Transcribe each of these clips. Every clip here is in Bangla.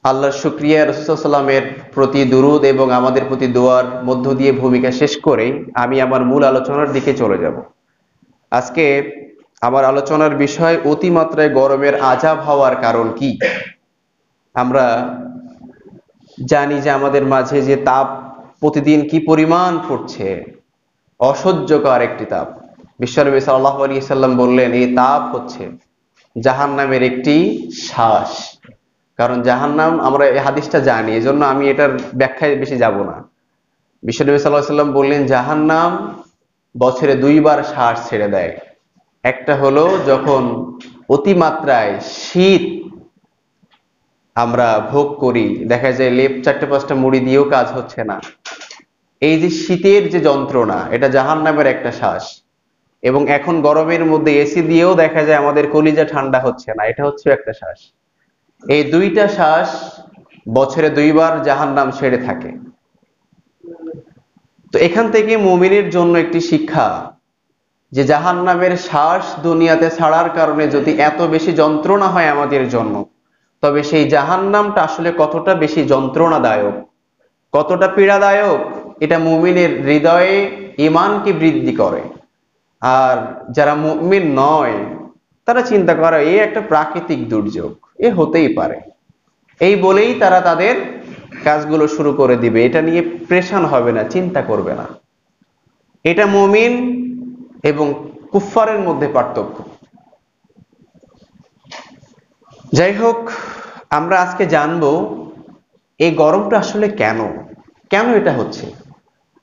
আল্লাহর শুকরিয়া, রাসূল সাল্লাল্লাহু আলাইহি ওয়াসাল্লামের প্রতি দুরূদ এবং আমাদের প্রতি দোয়ার মধ্য দিয়ে ভূমিকা শেষ করে আমি আমার মূল আলোচনার দিকে চলে যাব। আজকে আমার আলোচনার বিষয় অতিমাত্রায় গরমের আযাব হওয়ার কারণ কি। আমরা জানি যে আমাদের মাঝে যে তাপ প্রতিদিন কি পরিমাণ পড়ছে, অসহ্যকর একটি তাপ। বিশ্বনবী সাল্লাল্লাহু আলাইহি ওয়াসাল্লাম বললেন, এই তাপ হচ্ছে জাহান্নামের একটি শ্বাস। কারণ জাহান্নাম, আমরা এই হাদিসটা জানি, এজন্য আমি এটার ব্যাখ্যায় বেশি যাব না। বিশ্বনবী সাল্লাল্লাহু আলাইহি ওয়াসাল্লাম বললেন, জাহান্নাম বছরে দুইবার শ্বাস ছেড়ে দেয়। একটা হলো যখন অতিমাত্রায় শীত আমরা ভোগ করি, দেখা যায় লেপ 4-5টা মুড়ি দিয়েও কাজ হচ্ছে না। এই যে শীতের যে যন্ত্রণা, এটা জাহান্নামের একটা শ্বাস। এবং এখন গরমের মধ্যে এসি দিয়েও দেখা যায় আমাদের কলিজা ঠান্ডা হচ্ছে না, এটা হচ্ছে একটা শ্বাস। এই দুইটা শ্বাস বছরে দুইবার জাহান্নাম ছেড়ে থাকে। তো এখান থেকে মুমিনের জন্য একটি শিক্ষা, যে জাহান্নামের শ্বাস দুনিয়াতে ছাড়ার কারণে যদি এত বেশি যন্ত্রণা হয় আমাদের জন্য, তবে সেই জাহান্নামটা আসলে কতটা বেশি যন্ত্রণাদায়ক, কতটা পীড়াদায়ক, এটা মুমিনের হৃদয়ে ঈমানকে বৃদ্ধি করে। আর যারা মুমিন নয়, তারা চিন্তা করে এই একটা প্রাকৃতিক দুর্যোগ, এ হতেই পারে, এই বলেই তারা তাদের কাজগুলো শুরু করে দিবে, এটা নিয়ে প্রেশান হবে না, চিন্তা করবে না। এটা মুমিন এবং কুফফারের মধ্যে পার্থক্য। যাই হোক, আমরা আজকে জানবো এই গরমটা আসলে কেন কেন এটা হচ্ছে।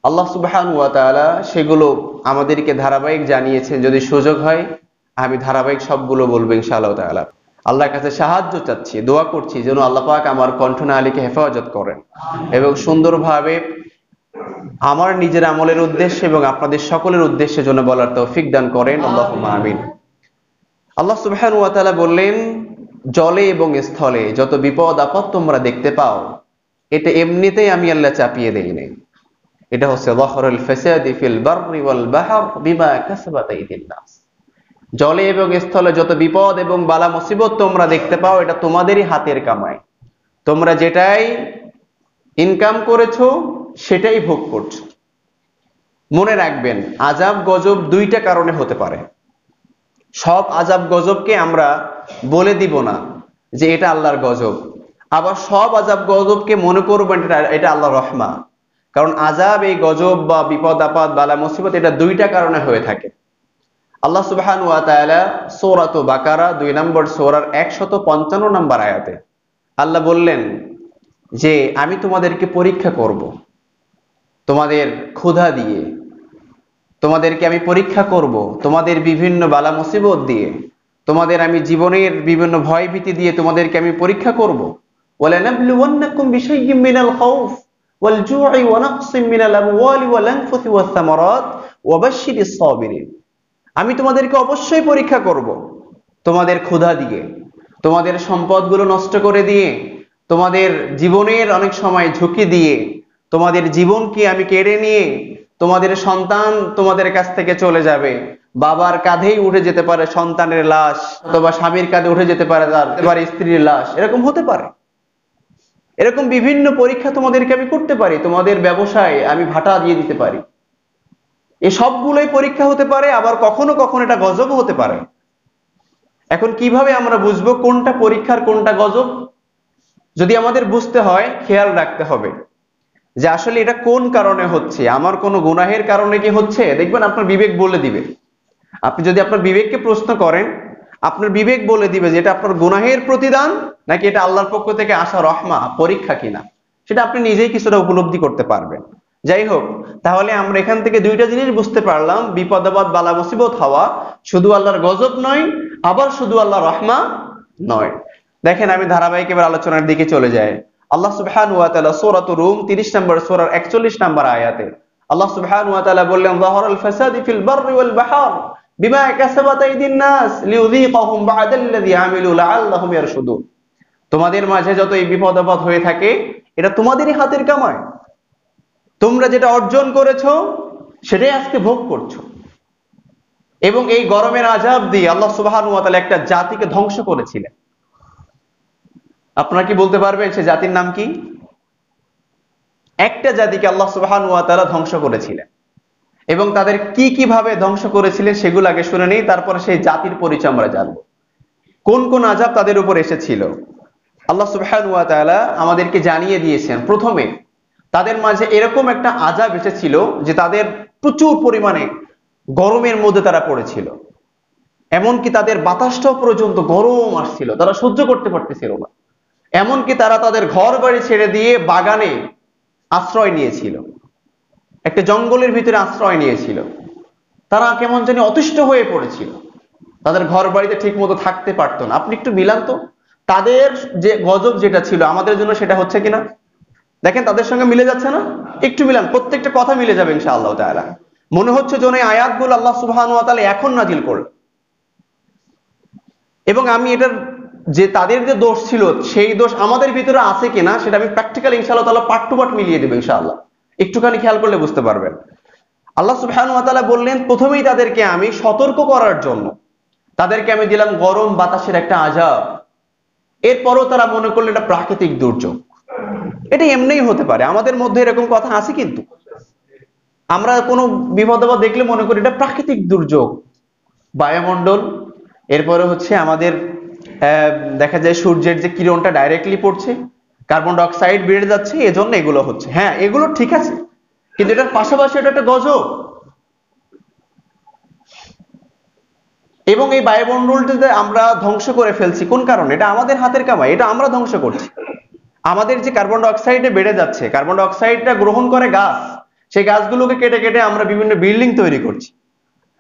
আল্লাহ সুবহানাহু ওয়া তাআলা সেগুলো আমাদেরকে ধারাবাহিক জানিয়েছেন। যদি সুযোগ হয় আমি ধারাবাহিক সবগুলো বলবো ইনশাআল্লাহ তাআলা। আল্লাহর কাছে সাহায্য চাচ্ছি, দোয়া করছি যেন আল্লাহ পাক আমার কণ্ঠনালীকে হেফাজত করেন এবং সুন্দরভাবে আমার নিজের আমলের উদ্দেশ্যে এবং আপনাদের সকলের উদ্দেশ্যে যেন বলার তৌফিক দান করেন, আল্লাহুম্মা আমিন। আল্লাহ সুবহানাহু ওয়া তাআলা বললেন, জলে এবং স্থলে যত বিপদ আপদ তোমরা দেখতে পাও, এটা এমনিতেই আমি আল্লাহ চাপিয়ে দেই নাই। এটা হচ্ছে যাহরুল ফাসাদি ফিল বাররি ওয়াল বাহর বিমা কাসাবাত আইদিন নাস। জলে এবং স্থলে যত বিপদ এবং বালা মুসিবত তোমরা দেখতে পাও, এটা তোমাদেরই হাতের কামাই। তোমরা যেটাই ইনকাম করেছো সেটাই ভোগ করছো। মনে রাখবেন, আযাব গজব দুইটা কারণে হতে পারে। সব আযাব গজবকে আমরা বলে দিব না যে এটা আল্লাহর গজব, আবার সব আযাব গজবকে মনে করবেন এটা আল্লাহর রহমত। কারণ আযাব, এই গজব বা বিপদ আপদ বালা মুসিবত, এটা দুইটা কারণে হয়ে থাকে। আল্লাহ সুবহানাহু ওয়া তাআলা সূরাত বাকারা 2 নম্বর সূরার 155 নম্বর আয়াতে আল্লাহ বললেন যে আমি তোমাদেরকে পরীক্ষা করব, তোমাদের ক্ষুধা দিয়ে তোমাদেরকে আমি পরীক্ষা করব, তোমাদের বিভিন্ন বালা মুসিবত দিয়ে, তোমাদের আমি জীবনের বিভিন্ন ভয় ভীতি দিয়ে তোমাদেরকে আমি পরীক্ষা করব। ওয়ালানাবলুওয়ান্নাকুম বিশাইয়্যিম মিনাল খাউফ ওয়াল জু'i ওয়া নাকসিম মিনাল আমওয়ালি ওয়াল আনফুসি ওয়াস সামারাত ওয়া বাশশিরিস সাবিরিন। আমি তোমাদেরকে অবশ্যই পরীক্ষা করব, তোমাদের ক্ষুধা দিয়ে, তোমাদের সম্পদগুলো নষ্ট করে দিয়ে, তোমাদের জীবনের অনেক সময় ঝুঁকি দিয়ে, তোমাদের জীবনকে আমি কেড়ে নিয়ে, তোমাদের সন্তান তোমাদের কাছ থেকে চলে যাবে, বাবার কাঁধেই উঠে যেতে পারে সন্তানের লাশ, অথবা স্বামীর কাঁধে উঠে যেতে পারে তার স্ত্রীর লাশ, এরকম হতে পারে। এরকম বিভিন্ন পরীক্ষা তোমাদেরকে আমি করতে পারি, তোমাদের ব্যবসায় আমি ভাটা দিয়ে দিতে পারি। এই সবগুলোই পরীক্ষা হতে পারে, আবার কখনো কখনো এটা গজব হতে পারে। এখন কিভাবে আমরা বুঝবো কোনটা পরীক্ষার কোনটা গজব? যদি আমাদের বুঝতে হয়, খেয়াল রাখতে হবে যে আসলে এটা কোন কারণে হচ্ছে। আমার কোনো গুনাহের কারণে কি হচ্ছে, দেখবেন আপনার বিবেক বলে দিবে। আপনি যদি আপনার বিবেককে প্রশ্ন করেন, আপনার বিবেক বলে দিবে যে এটা আপনার গুনাহের প্রতিদান নাকি এটা আল্লাহর পক্ষ থেকে আসা রহমা, পরীক্ষা কিনা, সেটা আপনি নিজেই কিছুটা উপলব্ধি করতে পারবেন। যাই হোক, তাহলে আমরা এখান থেকে দুইটা জিনিস বুঝতে পারলাম, বিপদ আপদ বালা মুসিবত হওয়া শুধু আল্লাহর গজব নয়, আবার শুধু আল্লাহর রহমা নয়। দেখেন, আমি ধারাবাহিক এবার আলোচনার দিকে চলে যাই। আল্লাহ সুবহানাহু ওয়া তাআলা সূরাতুর রুম 30 নম্বর সূরার 41 নম্বর আয়াতে আল্লাহ সুবহানাহু ওয়া তাআলা বললেন, যাহরাল ফাসাদি ফিল বাররি ওয়াল বাহর বিমা কাসাবাত আইদিন নাস লিইযীকাহুম বা'দাল্লাযী আমিলু লাআল্লাহুম ইয়ারশুদুন। তোমাদের মাঝে যত এই বিপদ আপদ হয়ে থাকে, এটা তোমাদেরই হাতের কামাই। তোমরা যেটা অর্জন করেছো সেটাই আজকে ভোগ করছো। এবং এই গরমের আযাব দিয়ে আল্লাহ সুবহানাহু ওয়া তাআলা একটা জাতিকে ধ্বংস করেছিলেন। আপনারা কি বলতে পারবেন সে জাতির নাম কি? একটা জাতিকে আল্লাহ সুবহানাহু ওয়া তাআলা ধ্বংস করেছিলেন, এবং তাদের কি কিভাবে ধ্বংস করেছিলেন সেগুলো আগে শুনে নেই, তারপরে সেই জাতির পরিচয় আমরা জানবো। কোন কোন আযাব তাদের উপর এসেছিল আল্লাহ সুবহানাহু ওয়া তাআলা আমাদেরকে জানিয়ে দিয়েছেন। প্রথমে তাদের মাঝে এরকম একটা আযাব এসেছিল যে তাদের প্রচুর পরিমাণে গরমের মধ্যে তারা পড়েছিল, এমনকি তাদের বাতাসটাও পর্যন্ত গরম আসছিল, তারা সহ্য করতে পারতেছিল না। এমনকি তারা তাদের ঘর বাড়ি ছেড়ে দিয়ে বাগানে আশ্রয় নিয়েছিল, একটা জঙ্গলের ভিতরে আশ্রয় নিয়েছিল। তারা কেমন জানি অতিষ্ঠ হয়ে পড়েছিল, তাদের ঘর বাড়িতে ঠিক মতো থাকতে পারতো না। আপনি একটু মিলান তো, তাদের যে গজব যেটা ছিল আমাদের জন্য সেটা হচ্ছে কিনা দেখেন, তাদের সঙ্গে মিলে যাচ্ছে না? একটু মিলান, প্রত্যেকটা কথা মিলে যাবে ইনশাআল্লাহ তাআলা। মনে হচ্ছে যেন এই আয়াতগুলো আল্লাহ সুবহানাহু ওয়া তাআলা এখন নাজিল করল। এবং আমি এটার যে তাদের যে দোষ ছিল সেই দোষ আমাদের ভিতরে আছে কিনা সেটা আমি প্র্যাকটিক্যাল ইনশাআল্লাহ তাআলা পার্ট টু পার্ট মিলিয়ে দেব ইনশাআল্লাহ। একটুখানি খেয়াল করলে বুঝতে পারবেন। আল্লাহ সুবহানাহু ওয়া তাআলা বললেন প্রথমেই তাদেরকে আমি সতর্ক করার জন্য তাদেরকে আমি দিলাম গরম বাতাসের একটা আযাব। এরপরও তারা মনে করলো এটা প্রাকৃতিক দুর্যোগ, এটা এমনিই হতে পারে। আমাদের মধ্যে এরকম কথা আছে, কিন্তু আমরা কোনো বিপদ আপদ দেখলে মনে করি এটা প্রাকৃতিক দুর্যোগ, বায়ুমণ্ডল, এরপরে হচ্ছে আমাদের দেখা যায় সূর্যের যে কিরণটা ডাইরেক্টলি পড়ছে, কার্বন ডাই অক্সাইড বেড়ে যাচ্ছে, এজন্য এগুলো হচ্ছে। হ্যাঁ, এগুলো ঠিক আছে, কিন্তু এটার পাশাপাশি এটা একটা গজব। এবং এই বায়ুমণ্ডলটাতে আমরা ধ্বংস করে ফেলছি কোন কারণে? এটা আমাদের হাতের কামাই, এটা আমরা ধ্বংস করছি। আমাদের যে কার্বন ডাই অক্সাইডে বেড়ে যাচ্ছে, কার্বন ডাই অক্সাইডটা গ্রহণ করে গাছ, সেই গাছগুলোকে কেটে কেটে আমরা বিভিন্ন বিল্ডিং তৈরি করছি।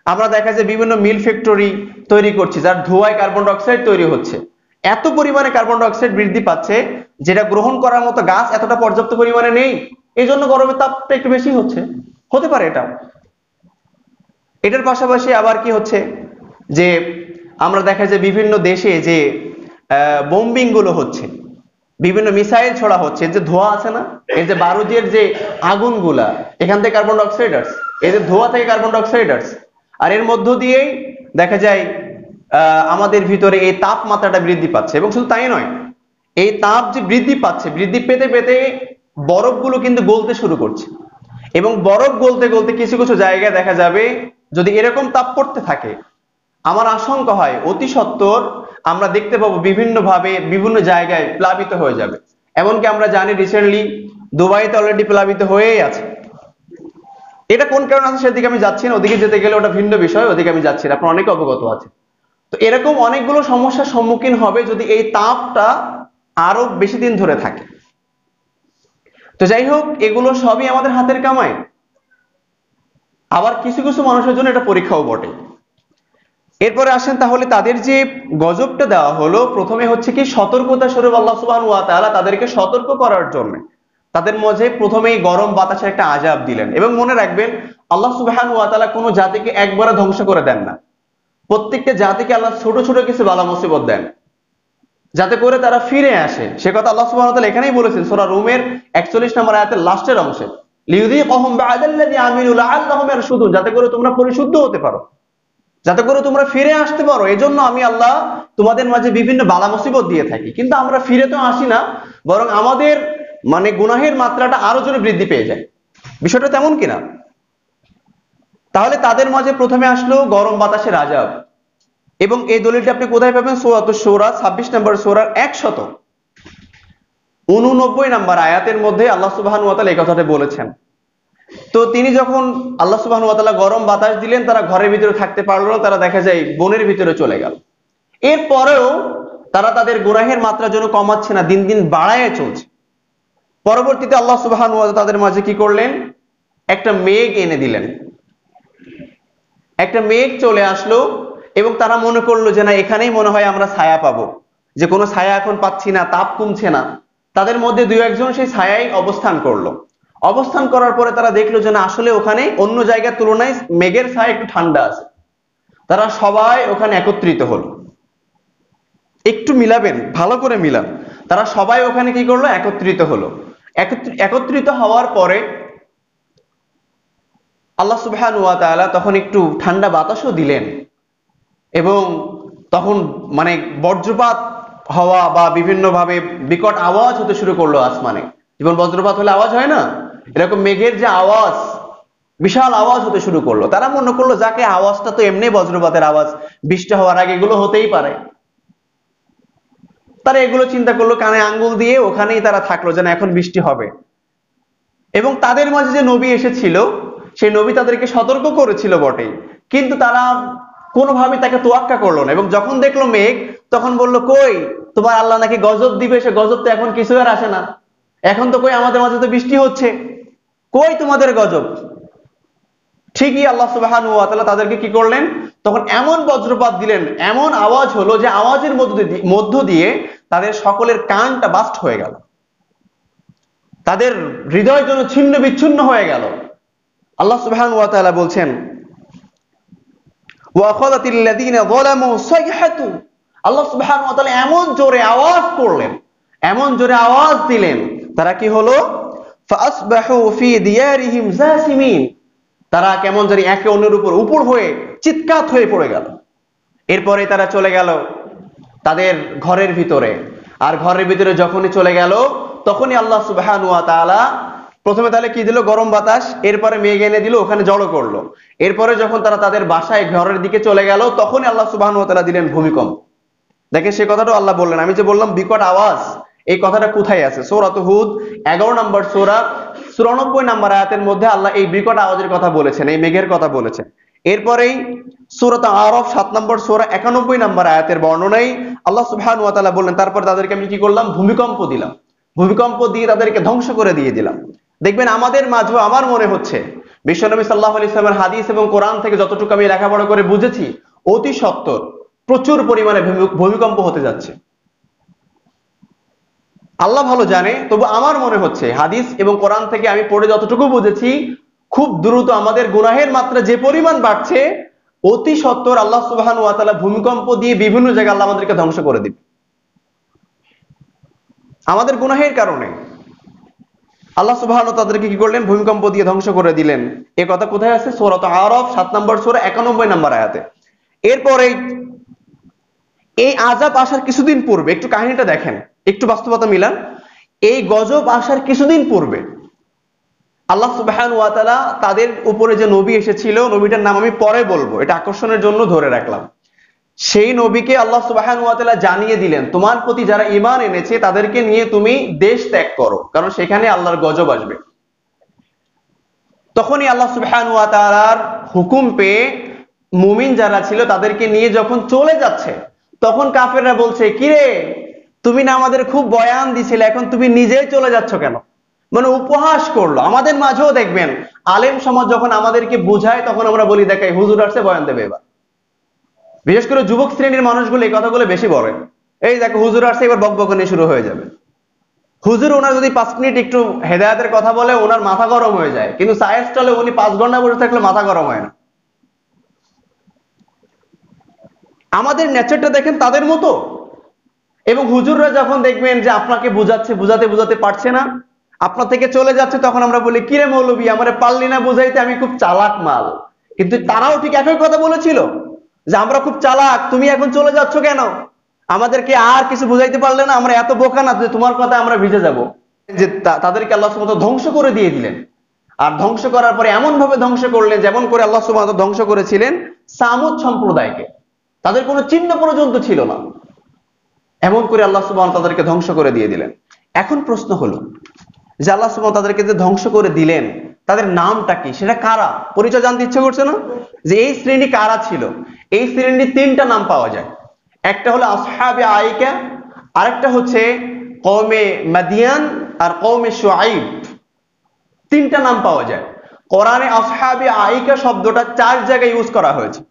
আমরা দেখা যায় বিভিন্ন মিল ফ্যাক্টরি তৈরি করছি, যার ধোঁয়ায় কার্বন ডাই অক্সাইড তৈরি হচ্ছে। এত পরিমাণে কার্বন ডাই অক্সাইড বৃদ্ধি পাচ্ছে, যেটা গ্রহণ করার মতো গাছ এতটা পর্যাপ্ত পরিমাণে নেই। এই জন্য গরমের তাপটা একটু বেশি হচ্ছে, হতে পারে এটা। এটার পাশাপাশি আবার কি হচ্ছে যে আমরা দেখা যায় বিভিন্ন দেশে যে বোম্বিং গুলো হচ্ছে, বিভিন্ন মিসাইল ছোড়া হচ্ছে, যে ধোঁয়া আছে না, এই যে বারুদের যে আগুনগুলা, এখান থেকে কার্বন ডাই অক্সাইড আসছে, এই যে ধোঁয়া থেকে কার্বন ডাই অক্সাইড আসছে। আর এর মধ্য দিয়েই দেখা যায় আমাদের ভিতরে এই তাপমাত্রাটা বৃদ্ধি পাচ্ছে। এবং শুধু তাই নয়, এই তাপ যে বৃদ্ধি পাচ্ছে, বৃদ্ধি পেতে পেতে বরফগুলো কিন্তু গলতে শুরু করছে। এবং বরফ গলতে গলতে কিছু কিছু জায়গায় দেখা যাবে যদি এরকম তাপ পড়তে থাকে, আমার আশঙ্কা হয় অতি সত্বর আমরা দেখতে পাবো বিভিন্ন ভাবে বিভিন্ন জায়গায় প্লাবিত হয়ে যাবে। এমনকি আমরা জানি রিসেন্টলি দুবাইতে অলরেডি প্লাবিত হয়েই আছে। এটা কোন কারণে আছে সেদিকে আমি যাচ্ছি না, ওদিকে যেতে গেলে ওটা ভিন্ন বিষয়, ওদিকে আমি যাচ্ছি না, আপনার অনেকে অবগত আছে। তো এরকম অনেকগুলো সমস্যার সম্মুখীন হবে যদি এই তাপটা আরো বেশি দিন ধরে থাকে। তো যাই হোক, এগুলো সবই আমাদের হাতের কামাই। আবার কিছু কিছু মানুষের জন্য এটা পরীক্ষাও বটে। এরপরে আসেন তাহলে তাদের যে গজবটা দেওয়া হলো, প্রথমে হচ্ছে কি সতর্কতা স্বরূপ আল্লাহ সুবহানাহু ওয়া তাআলা তাদেরকে সতর্ক করার জন্য তাদের মাঝে প্রথমেই গরম বাতাসের একটা আযাব দিলেন। এবং মনে রাখবেন, আল্লাহ সুবহানাহু ওয়া তাআলা কোনো জাতিকে একবারে ধ্বংস করে দেন না। প্রত্যেকটা জাতিকে আল্লাহ ছোট ছোট কিছু বালা মুসিবত দেন, যাতে করে তারা ফিরে আসে। সে কথা আল্লাহ সুবহানাহু ওয়া তাআলা এখানেই বলেছেন সূরা রুমের 41 নম্বর আয়াতের লাস্টের অংশে, লিইউযীকাহুম বা'দাল্লাযী আমিলু লাআল্লাহুম ইয়ারশুদুন, যাতে করে তোমরা পরিশুদ্ধ হতে পারো, যাতে করে তোমরা ফিরে আসতে পারো। এজন্য আমি আল্লাহ তোমাদের মাঝে বিভিন্ন বালা মুসিবত দিয়ে থাকি। কিন্তু আমরা ফিরে তো আসি না, বরং আমাদের মানে গুনাহের মাত্রাটা আরো জোরে বৃদ্ধি পেয়ে যায়। বিষয়টা তেমন কিনা? তাহলে তাদের মাঝে প্রথমে আসলো গরম বাতাসের আযাব। এবং এই দলিলটা আপনি কোথায় পাবেন? সূরাতুশ শূরা 26 নম্বর সূরার 189 নম্বর আয়াতের মধ্যে আল্লাহ সুবহানাহু ওয়া তাআলা এই কথাটা বলেছেন। তো তিনি যখন আল্লাহ সুবহানাহু ওয়া তাআলা গরম বাতাস দিলেন, তারা ঘরের ভিতরে থাকতে পারলো না, তারা দেখা যায় বনের ভিতরে চলে গেল। এরপরেও তারা তাদের গুনাহের মাত্রা যেন কমাচ্ছে না, দিন দিন বাড়ায় চলছে। পরবর্তীতে আল্লাহ সুবহানাহু ওয়া তাআলা তাদের মাঝে কি করলেন? একটা মেঘ এনে দিলেন। একটা মেঘ চলে আসলো এবং তারা মনে করলো যে না, এখানেই মনে হয় আমরা ছায়া পাবো, যে কোনো ছায়া এখন পাচ্ছি না, তাপ কমছে না। তাদের মধ্যে দুই একজন সেই ছায়ায় অবস্থান করলো। অবস্থান করার পরে তারা দেখলো যে না, আসলে ওখানে অন্য জায়গার তুলনায় মেঘের ছায়া একটু ঠান্ডা আছে। তারা সবাই ওখানে একত্রিত হলো। একটু মিলাবেন, ভালো করে মিলান। তারা সবাই ওখানে কি করলো? একত্রিত হলো। একত্রিত হওয়ার পরে আল্লাহ সুবহানাহু ওয়া তাআলা তখন একটু ঠান্ডা বাতাসও দিলেন। এবং তখন মানে বজ্রপাত হওয়া বা বিভিন্ন ভাবে বিকট আওয়াজ হতে শুরু করলো আসমানে, যেমন বজ্রপাত হলে আওয়াজ হয় না, এরকম মেঘের যে আওয়াজ, বিশাল আওয়াজ হতে শুরু করলো। তারা মনে করলো যাকে আওয়াজটা তো এমনি বজ্রপাতের আওয়াজ, বৃষ্টি হওয়ার আগে এগুলো হতেই পারে। তারা এগুলো চিন্তা করলো, কানে আঙ্গুল দিয়ে ওখানেই তারা থাকলো যেন এখন বৃষ্টি হবে। এবং তাদের মাঝে যে নবী এসেছিল, সেই নবী তাদেরকে সতর্ক করেছিল বটেই, কিন্তু তারা কোনোভাবে তাকে তোয়াক্কা করলো না। এবং যখন দেখলো মেঘ, তখন বলল, কই তোমার আল্লাহ নাকি গজব দিবে, সে গজব তো এখন কিছু আর আসে না, এখন তো কই আমাদের মাঝে তো বৃষ্টি হচ্ছে, কই তোমাদের গজব। ঠিকই আল্লাহ সুবহানাহু ওয়া তাআলা তাদেরকে কি করলেন, তখন এমন বজ্রপাত দিলেন, এমন আওয়াজ হলো যে আওয়াজের মধ্য দিয়ে তাদের সকলের কানটা বাস্ট হয়ে গেল, তাদের হৃদয় যেন ছিন্ন বিচ্ছিন্ন হয়ে গেল। আল্লাহ সুবহানাহু ওয়া তাআলা বলছেন, ওয়া আখাযাতিল্লাযীনা যালামু সাইহাতু, আল্লাহ সুবহানাহু ওয়া তাআলা এমন জোরে আওয়াজ করলেন, এমন জোরে আওয়াজ দিলেন, তারা কি হলো, ফাসবাহু ফি দিয়ারিহিম জাসিমিন, তারা কেমন জানি একে অন্যের উপর হয়ে চিৎকার হয়ে পড়ে গেল। এরপরে তারা চলে গেল তাদের ঘরের ভিতরে। আর ঘরের ভিতরে যখনই চলে গেল, তখনই আল্লাহ সুবহানাহু ওয়া তাআলা প্রথমে তাহলে কি দিল, গরম বাতাস, এরপরে মেঘ এনে দিল, ওখানে জড়ো করলো। এরপরে যখন তারা তাদের বাসায় ঘরের দিকে চলে গেল, তখনই আল্লাহ সুবহানাহু ওয়া তাআলা দিলেন ভূমিকম্প। দেখেন সে কথাটাও আল্লাহ বললেন। আমি যে বললাম বিকট আওয়াজ, এই কথাটা কোথায় আছে? সূরা হুদ 11 নম্বর সূরা 94 নম্বর আয়াতের মধ্যে আল্লাহ এই বিকট আওয়াজের কথা বলেছেন, এই মেঘের কথা বলেছেন। এরপরেই সূরা আরাফ 7 নম্বর সূরা 91 নম্বর আয়াতের বর্ণনায় আল্লাহ সুবহানাহু ওয়া তাআলা বললেন, তারপর তাদেরকে আমি কি করলাম, ভূমিকম্প দিলাম, ভূমিকম্প দিয়ে তাদেরকে ধ্বংস করে দিয়ে দিলাম। দেখবেন আমাদের মাঝে, আমার মনে হচ্ছে বিশ্বনবী সাল্লাল্লাহু আলাইহি ওয়াসাল্লামের হাদিস এবং কোরআন থেকে যতটুকু আমি লেখাপড়া করে বুঝেছি, অতি সত্বর প্রচুর পরিমাণে ভূমিকম্প হতে যাচ্ছে। আল্লাহ ভালো জানে, তবু আমার মনে হচ্ছে হাদিস এবং কোরআন থেকে আমি পড়ে যতটুকু বুঝেছি, খুব দ্রুত আমাদের গুনাহের মাত্রা যে পরিমাণ বাড়ছে, অতি সত্বর আল্লাহ সুবহানাহু ওয়া তাআলা ভূমিকম্প দিয়ে বিভিন্ন জায়গায় আল্লাহ আমাদেরকে ধ্বংস করে দিবে আমাদের গুনাহের কারণে। আল্লাহ সুবহানাহু ওয়া তাআলা তাদেরকে কি করলেন, ভূমিকম্প দিয়ে ধ্বংস করে দিলেন। এই কথা কোথায় আছে? সূরা আরাফ 7 নম্বর সূরা 91 নম্বর আয়াতে। এরপরে এই আযাব আসার কিছুদিন পূর্বে একটু কাহিনীটা দেখেন, একটু বাস্তবতা মিলান। এই গজব আসার কিছুদিন পূর্বে আল্লাহ সুবহানাহু ওয়া তাআলা তাদের উপরে যে নবী এসেছিল, নবীটার নাম আমি পরে বলবো, এটা আকর্ষণের জন্য ধরে রাখলাম। সেই নবীকে আল্লাহ সুবহানাহু ওয়া তাআলা জানিয়ে দিলেন, তোমার প্রতি যারা ঈমান এনেছে তাদেরকে নিয়ে তুমি দেশ ত্যাগ করো, কারণ সেখানে আল্লাহর গজব আসবে। তখনই আল্লাহ সুবহানাহু ওয়া তাআলার হুকুম পেয়ে মুমিন যারা ছিল তাদেরকে নিয়ে যখন চলে যাচ্ছে, তখন কাফেররা বলছে, কিরে তুমি না আমাদের খুব বয়ান দিছিলে, এখন তুমি নিজেই চলে যাচ্ছ কেন? মানে উপহাস করলো। আমাদের মাঝেও দেখবেন আলেম সমাজ যখন আমাদেরকে বোঝায়, তখন আমরা বলি, দেখাই হুজুর আসছে বয়ান দেবে। এবার বিশেষ করে যুবক শ্রেণীর মানুষগুলো এই কথাগুলো বেশি বলে, এই দেখো হুজুর আসছে, এবার বকবকানি শুরু হয়ে যাবে। হুজুর ওনার যদি 5 মিনিট একটু হেদায়েতের কথা বলে, ওনার মাথা গরম হয়ে যায়, কিন্তু সায়েন্স চলে উনি 5 ঘন্টা বসে থাকলে মাথা গরম হয় না। আমাদের নেচারটা দেখেন তাদের মতো। এবং হুজুররা যখন দেখবেন যে আপনাকে বুঝাচ্ছে, বুঝাতে পারছে না, আপনার থেকে চলে যাচ্ছে, তখন আমরা বলি, কিরে মৌলবী আমারে পারলি না বুঝাইতে, আমি খুব চালাক মাল। কিন্তু তারাও ঠিক একই কথা বলেছিল যে আমরা খুব চালাক, তুমি এখন চলে যাচ্ছ কেন, আমাদেরকে আর কিছু বুঝাইতে পারলে না, আমরা এত বোকা না যে তোমার কথা আমরা ভিজে যাব। যে তাদেরকে আল্লাহ সুবহানাহু ওয়া তাআলা ধ্বংস করে দিয়ে দিলেন। আর ধ্বংস করার পরে এমন ভাবে ধ্বংস করলেন, যেমন করে আল্লাহ সুবহানাহু ওয়া তাআলা ধ্বংস করেছিলেন সামুদ সম্প্রদায়কে, তাদের কোনো চিহ্ন পর্যন্ত ছিল না, এমন করে আল্লাহ সুবহানাহু ওয়া তাআলা তাদেরকে ধ্বংস করে দিয়ে দিলেন। এখন প্রশ্ন হলো যে আল্লাহ সুবহানাহু ওয়া তাআলা তাদেরকে যে ধ্বংস করে দিলেন, তাদের নামটা কি, সেটা কারা? পরিচয় জানতে ইচ্ছে করছে না? যে এই শ্রেণী কারা ছিল? এই শ্রেণীর 3টা নাম পাওয়া যায়। একটা হলো আসহাবে আইকা, আরেকটা হচ্ছে কওমে মাদিয়ান, আর কওমে শুআইব। 3টা নাম পাওয়া যায় কোরআনে। আসহাবে আইকা শব্দটা 4 জায়গায় ইউজ করা হয়েছে,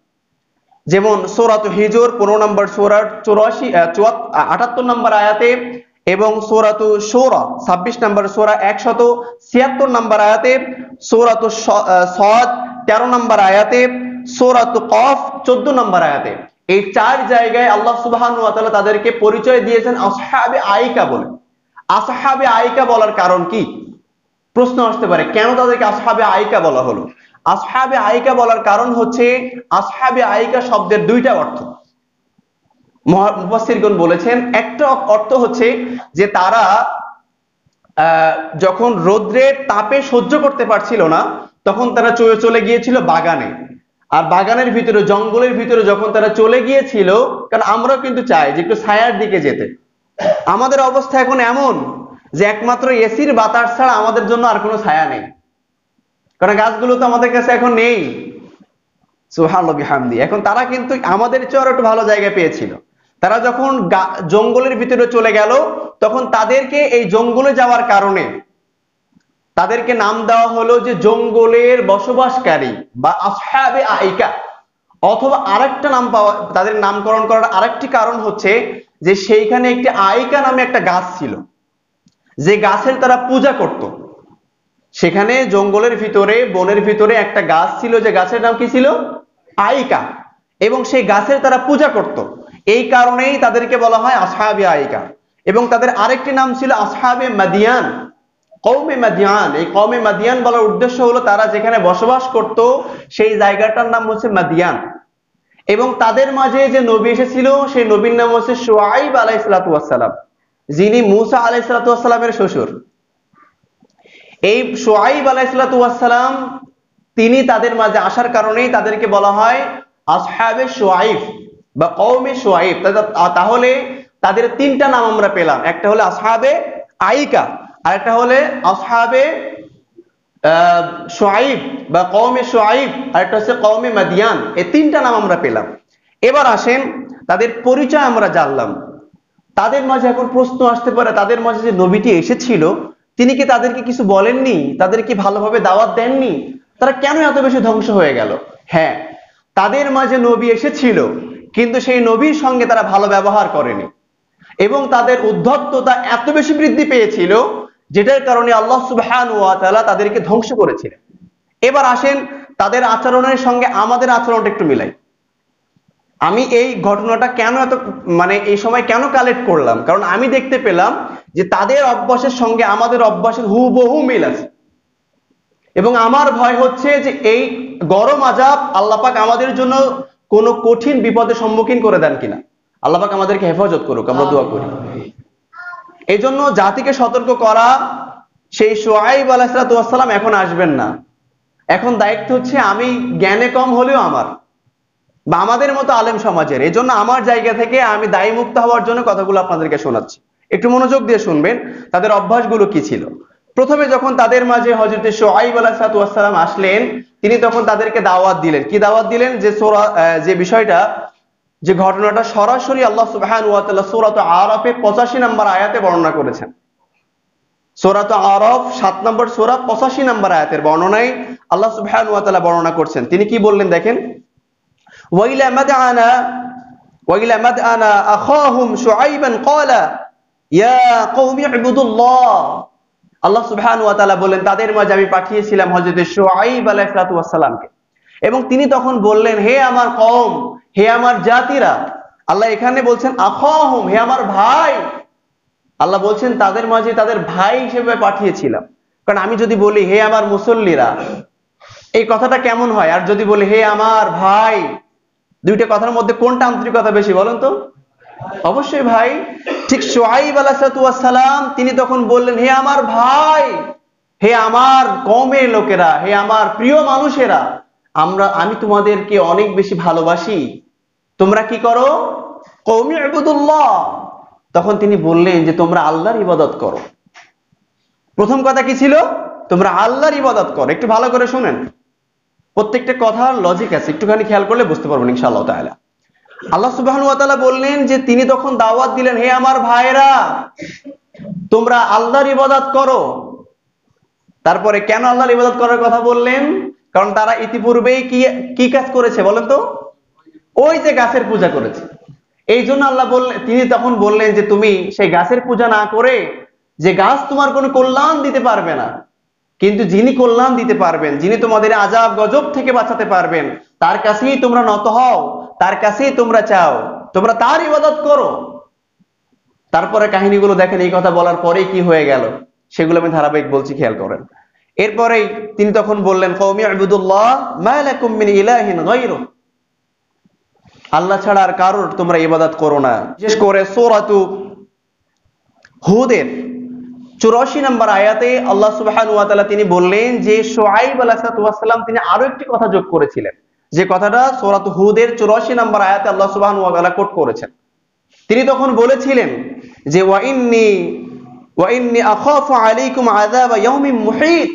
যেমন সূরাত হিজর 15 নম্বর সূরার 78 নম্বর আয়াতে, এবং সূরাত শূরা 26 নম্বর সূরা 176 নম্বর আয়াতে, সূরাত সাদ 13 নম্বর আয়াতে, সূরাত কফ 14 নম্বর আয়াতে। এই 4 জায়গায় আল্লাহ সুবহানাহু ওয়া তাআলা তাদেরকে পরিচয় দিয়েছেন আসহাবে আইকা বলে। আসহাবে আইকা বলার কারণ কি? প্রশ্ন আসতে পারে, কেন তাদেরকে আসহাবে আইকা বলা হলো? আসহাবে আইকা বলার কারণ হচ্ছে, আসহাবে আইকা শব্দের 2টা অর্থ। মুফাসসিরগণ বলেছেন একটা অর্থ হচ্ছে যে তারা যখন রৌদ্রের তাপে সহ্য করতে পারছিল না, তখন তারা চলে গিয়েছিল বাগানে। আর বাগানের ভিতরে, জঙ্গলের ভিতরে যখন তারা চলে গিয়েছিল, কারণ আমরাও কিন্তু চাই যে একটু ছায়ার দিকে যেতে, আমাদের অবস্থা এখন এমন যে একমাত্র এসির বাতাস ছাড়া আমাদের জন্য আর কোনো ছায়া নেই, কারণ গাছগুলো তো আমাদের কাছে এখন নেই। সুবহানাল্লাহ বিহামদি। এখন তারা কিন্তু আমাদের চেয়ে আরো একটু ভালো জায়গা পেয়েছিল। তারা যখন জঙ্গলের ভিতরে চলে গেল, তখন তাদেরকে এই জঙ্গলে যাওয়ার কারণে তাদেরকে নাম দেওয়া হলো যে জঙ্গলের বসবাসকারী বা আসহাবে আইকা। অথবা আরেকটা নাম পাওয়া, তাদের নামকরণ করার আরেকটি কারণ হচ্ছে যে সেইখানে একটি আইকা নামে একটা গাছ ছিল, যে গাছের তারা পূজা করত। সেখানে জঙ্গলের ভিতরে, বনের ভিতরে একটা গাছ ছিল, যে গাছের নাম কি ছিল? আইকা। এবং সেই গাছের তারা পূজা করত, এই কারণেই তাদেরকে বলা হয় আসহাবে আইকা। এবং তাদের আরেকটি নাম ছিল আসহাবে মাদিয়ান, কওমে মাদিয়ান। এই কওমে মাদিয়ান বলার উদ্দেশ্য হলো তারা যেখানে বসবাস করত সেই জায়গাটার নাম হচ্ছে মাদিয়ান। এবং তাদের মাঝে যে নবী এসেছিল সেই নবীর নাম হচ্ছে শুআইব আলাইহিস সালাতু ওয়াস সালাম, যিনি মূসা আলাইহিস সালাতু ওয়াস সালামের শ্বশুর। এই শুআইব আলাইহিস সালাতু ওয়াস সালাম তিনি তাদের মাঝে আসার কারণেই তাদেরকে বলা হয় আসহাবে শুআইব বা কওমে শুআইব। তাহলে তাদের তিনটা নাম আমরা পেলাম, একটা হলো আসহাবে আইকা, আরেকটা হলে আসহাবে শুআইব বা কওমে শুআইব, আরেকটা হচ্ছে কওমে মাদিয়ান। এই তিনটা নাম আমরা পেলাম। এবার আসেন তাদের পরিচয় আমরা জানলাম। তাদের মাঝে এখন প্রশ্ন আসতে পারে, তাদের মাঝে যে নবীটি এসেছিল তিনি কি তাদেরকে কিছু বলেননি? তাদের কি ভালোভাবে দাওয়াত দেননি? তারা কেন এত বেশি ধ্বংস হয়ে গেল? হ্যাঁ, তাদের মাঝে নবী এসেছিল, কিন্তু সেই নবীর সঙ্গে তারা ভালো ব্যবহার করেনি এবং তাদের উদ্ধত্ততা এত বেশি বৃদ্ধি পেয়েছিল যেটার কারণে আল্লাহ সুবহানাহু ওয়া তাআলা তাদেরকে ধ্বংস করেছিলেন। এবার আসেন তাদের আচরণের সঙ্গে আমাদের আচরণটা একটু মিলাই। আমি এই ঘটনাটা কেন এত এই সময় কেন কালেক্ট করলাম, কারণ আমি দেখতে পেলাম যে তাদের অভ্যাসের সঙ্গে আমাদের অভ্যাসের হুবহু মিল আছে। এবং আমার ভয় হচ্ছে যে এই গরম আযাব আল্লাহ পাক আমাদের জন্য কোনো কঠিন বিপদের সম্মুখীন করে দেন কিনা। আল্লাহ পাক আমাদেরকে হেফাজত করুক, আমরা দোয়া করি। এই জন্য জাতিকে সতর্ক করা, সেই শুআইব আলাইহিস সালাম এখন আসবেন না। এখন দায়িত্ব হচ্ছে আমি জ্ঞানে কম হলেও আমার বা আমাদের মতো আলেম সমাজের। এই জন্য আমার জায়গা থেকে আমি দায়ী মুক্ত হওয়ার জন্য কথাগুলো আপনাদেরকে শোনাচ্ছি, একটু মনোযোগ দিয়ে শুনবেন তাদের অভ্যাসগুলো কি ছিল। প্রথমে যখন তাদের মাঝে হযরত শুআইব আলাইহিস সালাম আসলেন, তিনি তখন তাদেরকে দাওয়াত দিলেন। কি দাওয়াত দিলেন? যে বিষয়টা, যে ঘটনাটা সরাসরি আল্লাহ সুবহানাহু ওয়া তাআলা সূরা আরাফে 85 নম্বর আয়াতে বর্ণনা করেছেন। সূরা আরাফ 7 নম্বর সূরা 85 নম্বর আয়াতের বর্ণনায় আল্লাহ সুবহানাহু ওয়া তাআলা বর্ণনা করছেন। তিনি কি বললেন দেখেন, ওয়াইলা মাদআনা আখাহুম শুআইবান ক্বালা ইয়া কওমি ইবুদুল্লাহ। আল্লাহ সুবহানাহু ওয়া তাআলা বলেন তাদের মাঝে আমি পাঠিয়েছিলাম হযরত শুআইব আলাইহিস সালামকে, এবং তিনি তখন বললেন হে আমার কওম, হে আমার জাতিরা। আল্লাহ এখানে বলছেন আখাহুম, হে আমার ভাই। আল্লাহ বলছেন তাদের মাঝে তাদের ভাই হিসেবে পাঠিয়েছিলাম। কারণ আমি যদি বলি হে আমার মুসল্লিরা, এই কথাটা কেমন হয়? আর যদি বলি হে আমার ভাই, দুইটা কথার মধ্যে কোনটা আন্তরিকতা বেশি বলেন তো? অবশ্যই ভাই। ঠিক শুআইব আলাইহিস সালাম তিনি তখন বললেন হে আমার ভাই, হে আমার কওমের লোকেরা, হে আমার প্রিয় মানুষেরা, আমি তোমাদেরকে অনেক বেশি ভালোবাসি। তোমরা কি করো? কওমি ইবুদুল্লাহ। তখন তিনি বললেন যে তোমরা আল্লাহর ইবাদত করো। প্রথম কথা কি ছিল? তোমরা আল্লাহর ইবাদত করো। একটু ভালো করে শুনেন, প্রত্যেকটা কথার লজিক আছে, একটুখানি খেয়াল করলে বুঝতে পারবেন ইনশাআল্লাহ তাআলা। আল্লাহ সুবহানাহু ওয়া তাআলা বললেন যে তিনি তখন দাওয়াত দিলেন হে আমার ভাইরা, তোমরা আল্লাহর ইবাদত করো। তারপরে কেন আল্লাহর ইবাদত করার কথা বললেন? কারণ তারা ইতিপূর্বেই কি কাজ করেছে বলেন তো? ওই যে গাছের পূজা করেছে। এই জন্য আল্লাহ তিনি তখন বললেন যে তুমি সেই গাছের পূজা না করে, যে গাছ তোমার কোনো কল্যাণ দিতে পারবে না, কিন্তু যিনি কল্যাণ দিতে পারবেন, যিনি তোমাদের আযাব গজব থেকে বাঁচাতে পারবেন, তার কাছেই তোমরা নত হও, তার কাছেই তোমরা চাও, তোমরা তার ইবাদত করো। তারপরে কাহিনীগুলো দেখেন, এই কথা বলার পরেই কি হয়ে গেল সেগুলো আমি ধারাবাহিক বলছি, খেয়াল করেন। এরপরেই তিনি তখন বললেন কওমি ইবুদুল্লাহ মা লাকুম মিন ইলাহিন গায়রু। আল্লাহ ছাড়া আর কারোর তোমরা ইবাদত করো না। বিশেষ করে সূরাতু হুদের 84 নম্বর আয়াতে আল্লাহ সুবহানাহু ওয়া তাআলা তিনি বললেন যে শুআইব আলাইহিস সালাম তিনি আরো একটি কথা যোগ করেছিলেন, যে কথাটা সূরাতু হুদের 84 নম্বর আয়াতে আল্লাহ সুবহানাহু ওয়া তাআলা কোট করেছেন। তিনি তখন বলেছিলেন যে ওয়া ইন্নী আখাফু আলাইকুম আযাবা ইয়াউমিন মুহীত,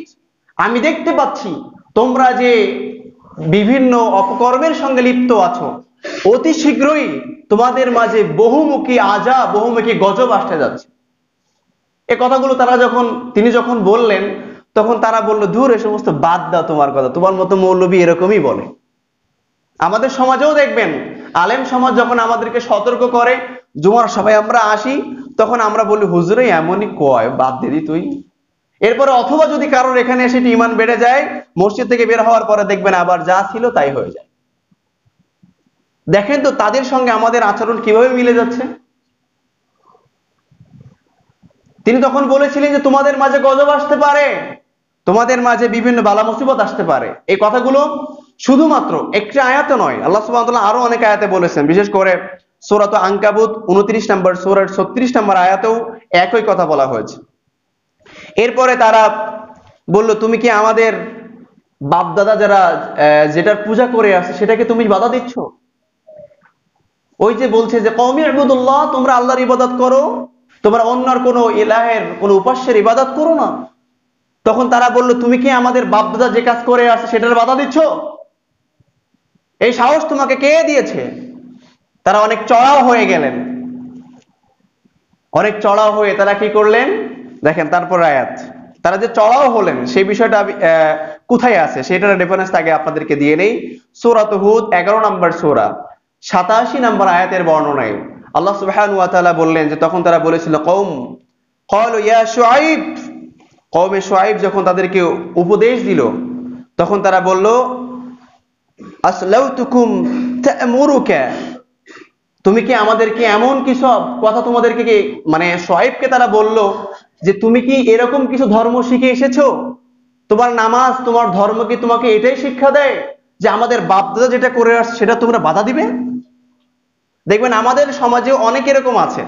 আমি দেখতে পাচ্ছি তোমরা যে বিভিন্ন অপকর্মের সঙ্গে লিপ্ত আছো, অতি শীঘ্রই তোমাদের মাঝে বহুমুখী আযাব, বহুমুখী গজব আসতে যাচ্ছে। এই কথাগুলো তিনি যখন বললেন, তখন তারা বলল, দূর, এ সমস্ত বাদ দাও, তোমার কথা, তোমার মতো মৌলবী এরকমই বলে। আমাদের সমাজেও দেখবেন আলেম সমাজ যখন আমাদেরকে সতর্ক করে, জুমার সবাই আমরা আসি, তখন আমরা বলি হুজুরে এমনই কয়, বাদ দিদি তুই। এরপরে অথবা যদি কারোর এখানে এসে ঈমান বেড়ে যায়, মসজিদ থেকে বের হওয়ার পরে দেখবেন আবার যা ছিল তাই হয়ে যায়। দেখেন তো তাদের সঙ্গে আমাদের আচরণ কিভাবে মিলে যাচ্ছে। তিনি তখন বলেছিলেন যে তোমাদের মাঝে গজব আসতে পারে, তোমাদের মাঝে বিভিন্ন বালা মুসিবত আসতে পারে। এই কথাগুলো শুধুমাত্র একটি আয়াতে নয়, আল্লাহ সুবহানাহু ওয়া তাআলা আরো অনেক আয়াতে বলেছেন। বিশেষ করে সূরাত আনকাবুত 29 নম্বর সূরার 36 নম্বর আয়াতেও একই কথা বলা হয়েছে। এরপরে তারা বলল, তুমি কি আমাদের বাপদাদা যারা যেটার পূজা করে আসে সেটাকে তুমি বাধা দিচ্ছ? ওই যে বলছে যে কওমি ইবুদুল্লাহ, তোমরা আল্লাহর ইবাদত করো, তোমরা অন্যর কোন ইলাহের কোন উপাস্যের ইবাদত করো না। তখন তারা বলল, তুমি কি আমাদের বাপদাদা যে কাজ করে আসে সেটার বাধা দিচ্ছ? এই সাহস তোমাকে কে দিয়েছে? তারা অনেক চড়াও হয়ে গেলেন। অনেক চড়াও হয়ে তারা কি করলেন দেখেন, তারপর আয়াত, তারা যে চড়াও হলেন সেই বিষয়টা কোথায় আছে সেটার রেফারেন্স আগে আপনাদেরকে দিয়ে নেই। সূরাত হুদ 11 নম্বর সূরা 87 নম্বর আয়াতের বর্ণনায় আল্লাহ সুবহানাহু ওয়া তাআলা বললেন যে তখন তারা বলেছিল, ক্বালু ইয়া শুআইব, কওমে শুআইব যখন তাদেরকে উপদেশ দিল, তখন তারা বলল, আসলাউতুকুম তা'মুরুকা, তুমি কি আমাদেরকে এমন কিছু কথা তোমাদেরকে কি, মানে শুআইবকে তারা বলল যে তুমি কি এরকম কিছু ধর্ম শিখে এসেছো? তোমার নামাজ, তোমার ধর্ম কি তোমাকে এটাই শিক্ষা দেয় যে আমাদের বাপদাদা যেটা করে আসছে সেটা তোমরা বাধা দিবে? দেখবেন আমাদের সমাজে অনেক এরকম আছে।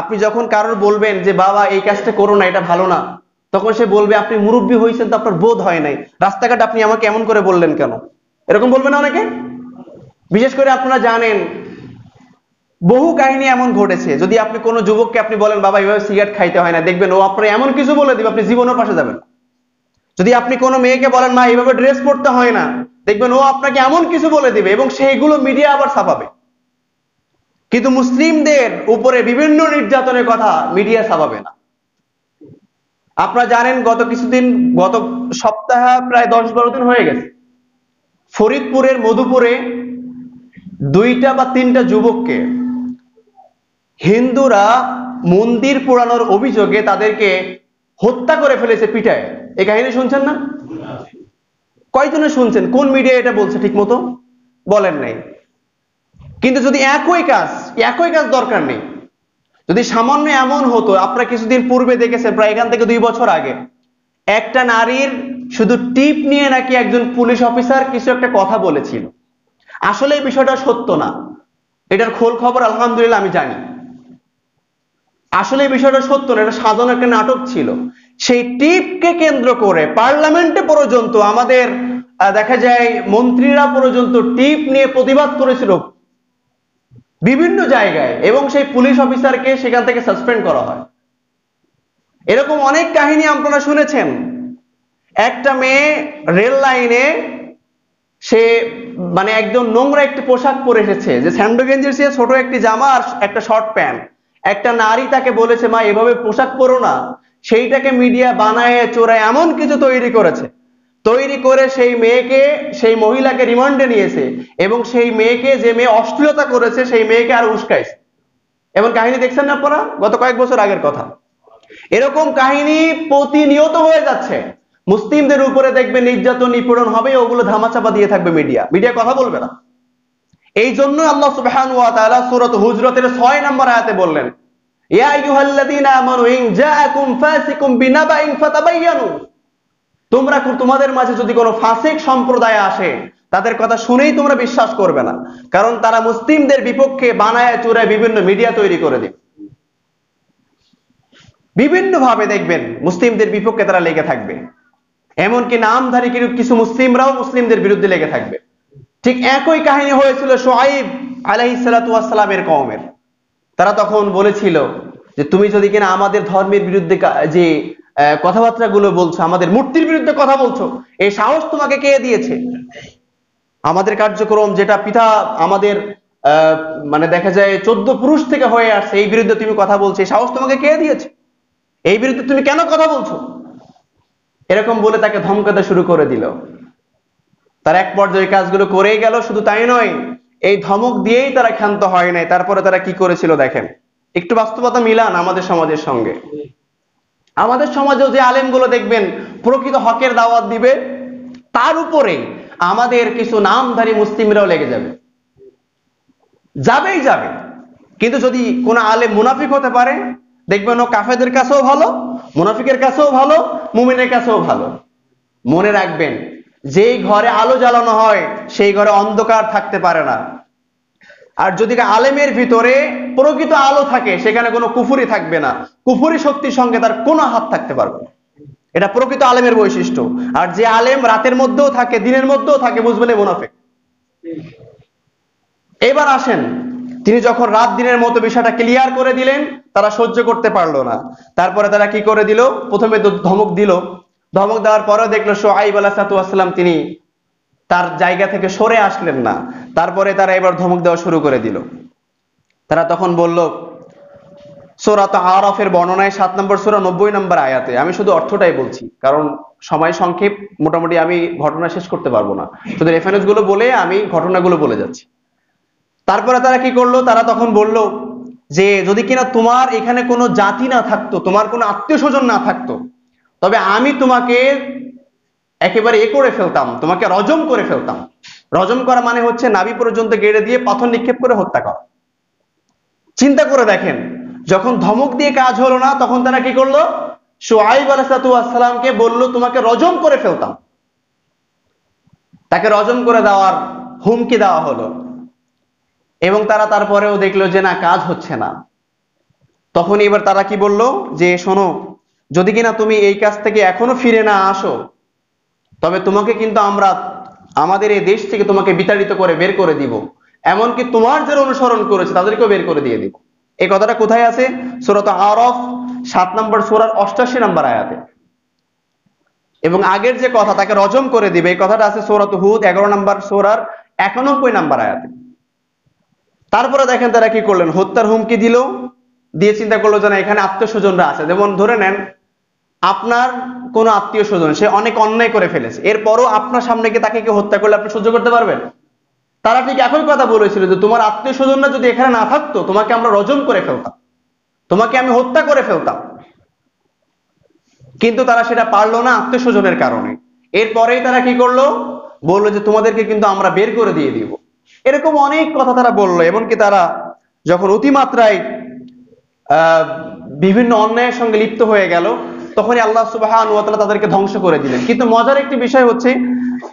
আপনি যখন কারোর বলবেন যে বাবা এই কাজটা করো না, এটা ভালো না, তখন সে বলবে আপনি মুরব্বী হয়েছেন তো, আপনার বোধ হয় নাই, রাস্তাঘাট আপনি আমাকে এমন করে বললেন কেন? এরকম বলবে না অনেকে? বিশেষ করে আপনারা জানেন বহু কাহিনী এমন ঘটেছে, যদি আপনি কোনো যুবককে আপনি বলেন বাবা এইভাবে সিগারেট খাইতে হয় না, দেখবেন ও আপনার এমন কিছু বলে দিবে আপনি জীবনের পাশে যাবেন। যদি আপনি কোনো মেয়েকে বলেন মা এইভাবে ড্রেস পরতে হয় না, দেখবেন ও আপনাকে এমন কিছু বলে দিবে এবং সেইগুলো মিডিয়া আবার ছাপাবে। কিন্তু মুসলিমদের উপরে বিভিন্ন নির্যাতনের কথা মিডিয়া ছাপাবে না। আপনারা জানেন গত সপ্তাহ প্রায় 10-12 দিন হয়ে গেছে, ফরিদপুরের মধুপুরে 2টা বা 3টা যুবককে হিন্দুরা মন্দির পোড়ানোর অভিযোগে তাদেরকে হত্যা করে ফেলেছে পিটায়। এই কাহিনী শুনছেন না? কয়জনে শুনছেন? কোন মিডিয়া এটা বলছে ঠিক মতো? বলেন নাই। কিন্তু যদি একই কাজ দরকার নেই, যদি সামান্য এমন হতো, আপনারা কিছুদিন পূর্বে দেখেছেন, প্রায় এখান থেকে 2 বছর আগে একটা নারীর শুধু টিপ নিয়ে নাকি একজন পুলিশ অফিসার কিছু একটা কথা বলেছিল। আসলে এই বিষয়টা সত্য না, এটার খোল খবর আলহামদুলিল্লাহ আমি জানি। আসলে এই বিষয়টা সত্য না, এটা সাজানো একটা নাটক ছিল। সেই টিপকে কেন্দ্র করে পার্লামেন্টে পর্যন্ত আমাদের দেখা যায় মন্ত্রীরা পর্যন্ত টিপ নিয়ে প্রতিবাদ করেছিল বিভিন্ন জায়গায়, এবং সেই পুলিশ অফিসারকে সেখান থেকে সাসপেন্ড করা হয়। এরকম অনেক কাহিনী আপনারা শুনেছেন। একটা মেয়ে রেল লাইনে সে মানে একদম নোংরা একটি পোশাক পরে এসেছে, যে স্যান্ডো গেঞ্জির চেয়ে ছোট একটি জামা আর একটা শর্ট প্যান্ট। একটা নারী তাকে বলেছে মা এভাবে পোশাক পরো না, সেইটাকে মিডিয়া বানায় চোরায় এমন কিছু তৈরি করেছে, তৈরি করে সেই মহিলাকে রিমান্ডে নিয়েছে, এবং সেই মেয়েকে, যে মেয়ে অশ্লীলতা করেছে সেই মেয়েকে আর উস্কাইছে। এমন কাহিনী দেখছেন না আপনারা? গত কয়েক বছর আগের কথা। এরকম কাহিনী প্রতিনিয়ত হয়ে যাচ্ছে। মুসলিমদের উপরে দেখবেন নির্যাতন নিপীড়ন হবে, ওগুলো ধামাচাপা দিয়ে থাকবে মিডিয়া কথা বলবে না। এই জন্য আল্লাহ সুবহানাহু ওয়া তাআলা সূরাত হুজরাতের 6 নম্বর আয়াতে বললেন, ইয়া আইয়ুহাল্লাযীনা আমানু ইন জাআকুম ফাসিকুম বিনাবাইন ফাতাবায়ানু, তোমাদের মাঝে যদি কোনো ফাসিক সম্প্রদায় আসে, তাদের কথা শুনেই তোমরা বিশ্বাস করবে না, কারণ তারা মুসলিমদের বিপক্ষে বানায় চুরায় বিভিন্ন মিডিয়া তৈরি করে দেবে। বিভিন্ন ভাবে দেখবেন মুসলিমদের বিপক্ষে তারা লেগে থাকবে, এমনকি নামধারী কিছু মুসলিমরাও মুসলিমদের বিরুদ্ধে লেগে থাকবে। ঠিক একই কাহিনী হয়েছিল শুআইব আলাইহিস সালাতু ওয়াস সালামের কওমের। তারা তখন বলেছিল যে তুমি যদি কিনা আমাদের ধর্মের বিরুদ্ধে যে কথাবার্তাগুলো বলছো, আমাদের মূর্তির বিরুদ্ধে কথা বলছো, এই সাহস তোমাকে কে দিয়েছে? আমাদের কার্যক্রম যেটা পিতা আমাদের মানে দেখা যায় 14 পুরুষ থেকে হয়ে আসছে, এই বিরুদ্ধে তুমি কথা বলছো, এই সাহস তোমাকে কে দিয়েছে? এই বিরুদ্ধে তুমি কেন কথা বলছো? এরকম বলে তাকে ধমকাতে শুরু করে দিল। তার এক পর্যায়ে কাজগুলো করেই গেল। শুধু তাই নয়, এই ধমক দিয়েই তারা ক্ষান্ত হয় নাই। তারপরে তারা কি করেছিল দেখেন, একটু বাস্তবতা মিলান আমাদের সমাজের সঙ্গে। আমাদের সমাজেও যে আলেমগুলো দেখবেন প্রকৃত হকের দাওয়াত দিবে, তার উপরে আমাদের কিছু নামধারী মুসলিমরাও লেগে যাবে, যাবেই যাবে। কিন্তু যদি কোন আলেম মুনাফিক হতে পারে, দেখবেন ও কাফেরদের কাছেও ভালো, মুনাফিকের কাছেও ভালো, মুমিনের কাছেও ভালো। মনে রাখবেন, যেই ঘরে আলো জ্বালানো হয় সেই ঘরে অন্ধকার থাকতে পারে না। আর যদি আলেমের ভিতরে প্রকৃত আলো থাকে, সেখানে কোনো কুফরি থাকবে না, কুফরি শক্তির সঙ্গে তার কোনো হাত থাকতে পারবে না। এটা প্রকৃত আলেমের বৈশিষ্ট্য। আর যে আলেম রাতের মধ্যেও থাকে, দিনের মধ্যেও থাকে, বুঝবেন মুনাফিক। এবার আসেন, তিনি যখন রাত দিনের মতো বিষয়টা ক্লিয়ার করে দিলেন, তারা সহ্য করতে পারলো না। তারপরে তারা কি করে দিল, প্রথমে তো ধমক দিল, ধমক দেওয়ার পরেও দেখলো শুআইব আলাইহিস সালাম তিনি তার জায়গা থেকে সরে আসলেন না। তারপরে তারা এবার ধমক দেওয়া শুরু করে দিল। তারা তখন বলল, সূরা আরাফের বর্ণনায় 7 নম্বর সূরা 90 নম্বর আয়াতে, আমি শুধু অর্থটাই বলছি কারণ সময় সংক্ষেপ, মোটামুটি আমি ঘটনা শেষ করতে পারবো না, শুধু রেফারেন্স গুলো বলে আমি ঘটনাগুলো বলে যাচ্ছি। তারপরে তারা কি করলো, তারা তখন বলল যে যদি কিনা তোমার এখানে কোনো জাতি না থাকতো, তোমার কোনো আত্মীয় স্বজন না থাকতো, তবে আমি তোমাকে একেবারে করে ফেলতাম, তোমাকে রজম করে ফেলতাম। রজম করা মানে হচ্ছে নাভি পর্যন্ত গেড়ে দিয়ে পাথর নিক্ষেপ করে হত্যা করা। চিন্তা করে দেখেন, যখন ধমক দিয়ে কাজ হলো না, তখন তারা কি করলো, শুআইব আলাইহিস সালামকে বলল তোমাকে রজম করে ফেলতাম। তাকে রজম করে দেওয়ার হুমকি দেওয়া হলো। এবং তারা তারপরেও দেখলো যে না, কাজ হচ্ছে না। তখন এবার তারা কি বলল, যে শোনো, যদি কিনা তুমি এই কাজ থেকে এখনো ফিরে না আসো, তবে তোমাকে কিন্তু আমরা আমাদের এই দেশ থেকে তোমাকে বিতাড়িত করে বের করে দিব, এমনকি তোমার যারা অনুসরণ করেছে তাদেরকেও বের করে দিয়ে দিব। এই কথাটা কোথায় আছে? সূরা আরাফ 7 নম্বর সূরার 88 নম্বর আয়াতে। এবং আগের যে কথা তাকে রজম করে দিবে, এই কথাটা আছে সূরা হুদ 11 নম্বর সূরার 91 নম্বর আয়াতে। তারপরে দেখেন তারা কি করলেন, হত্যার হুমকি দিল, দিয়ে চিন্তা করলো যে না, এখানে আত্মীয় স্বজনরা আছে। যেমন ধরে নেন আপনার কোন আত্মীয় স্বজন, সে অনেক অন্যায় করে ফেলেছে, এরপরও আপনার সামনে গিয়ে তাকে কেউ হত্যা করলে আপনি সহ্য করতে পারবেন? তারা ঠিক একই কথা বলেছিল যে তোমার আত্মীয় স্বজনরা যদি এখানে না থাকতো, তোমাকে আমরা রজম করে ফেলতাম, তোমাকে আমি হত্যা করে ফেলতাম। কিন্তু তারা সেটা পারলো না আত্মীয় স্বজনের কারণে। এরপরেই তারা কি করলো, বললো যে তোমাদেরকে কিন্তু আমরা বের করে দিয়ে দিব। এরকম অনেক কথা তারা বললো। এমনকি তারা যখন অতিমাত্রায় বিভিন্ন অন্যায়ের সঙ্গে লিপ্ত হয়ে গেল, তখনই আল্লাহ সুবহানাহু ওয়া তাআলা তাদেরকে ধ্বংস করে দিলেন। কিন্তু মজার একটি বিষয় হচ্ছে,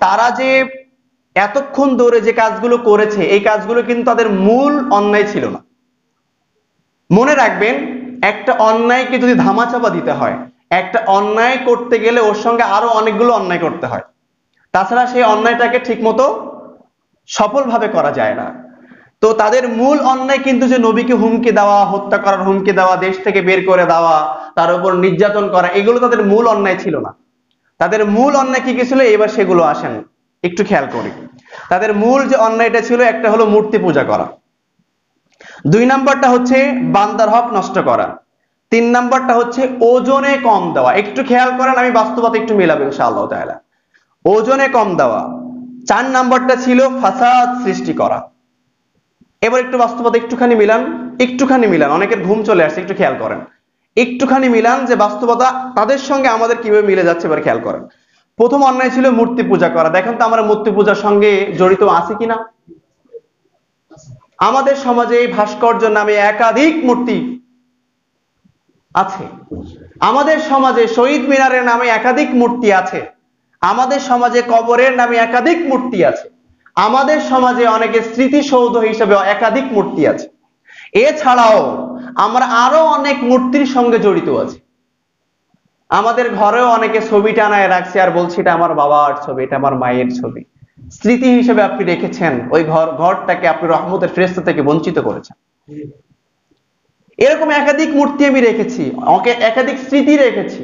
তারা যে এতক্ষণ ধরে যে কাজগুলো করেছে, এই কাজগুলো কিন্তু তাদের মূল অন্যায় ছিল না। মনে রাখবেন, একটা অন্যায়কে যদি ধামাচাপা দিতে হয়, একটা অন্যায় করতে গেলে ওর সঙ্গে আরো অনেকগুলো অন্যায় করতে হয়, তাছাড়া সেই অন্যায়টাকে ঠিক মতো সফলভাবে করা যায় না। তো তাদের মূল অন্যায় কিন্তু যে নবীকে হুমকি দেওয়া, হত্যা করার হুমকি দেওয়া, দেশ থেকে বের করে দেওয়া, তার উপর নির্যাতন করা, এগুলো তাদের মূল অন্যায় ছিল না। তাদের মূল অন্যায় কি কি ছিল, এবার সেগুলো আসেন একটু খেয়াল করি। তাদের মূল যে অন্যায়টা ছিল, একটা হলো মূর্তি পূজা করা, 2 নাম্বারটা হচ্ছে বান্দার হক নষ্ট করা, 3 নাম্বারটা হচ্ছে ওজনে কম দেওয়া। একটু খেয়াল করেন, আমি বাস্তবতা একটু মিলাবো ইনশাআল্লাহ তাআলা। ওজনে কম দেওয়া। 4 নাম্বারটা ছিল ফাসাদ সৃষ্টি করা। এবার একটু বাস্তবতা একটুখানি মিলান, অনেকের ঘুম চলে আসছে, একটু খেয়াল করেন, একটুখানি মিলান যে বাস্তবতা তাদের সঙ্গে আমাদের কিভাবে মিলে যাচ্ছে। এবার খেয়াল করেন, প্রথম অন্যায় ছিল মূর্তি পূজা করা। দেখেন তো আমরা মূর্তি পূজার সঙ্গে জড়িত আছি কিনা। আমাদের সমাজে ভাস্কর্য নামে একাধিক মূর্তি আছে, আমাদের সমাজে শহীদ মিনারের নামে একাধিক মূর্তি আছে, আমাদের সমাজে কবরের নামে একাধিক মূর্তি আছে। আমাদের সমাজে অনেকের স্মৃতিসৌধ হিসেবে একাধিক মূর্তি আছে। এছাড়াও আমরা আরো অনেক মূর্তির সঙ্গে জড়িত আছি। আমাদের ঘরেও অনেকে ছবি টানায় রাখছে আর বলছে এটা আমার বাবার ছবি, এটা আমার মায়ের ছবি। স্মৃতি হিসেবে আপনি রেখেছেন, ওই ঘরটাকে আপনি রহমতের ফেরেশতা থেকে বঞ্চিত করেছেন। এরকম একাধিক মূর্তি আমি রেখেছি, একাধিক স্মৃতি রেখেছি।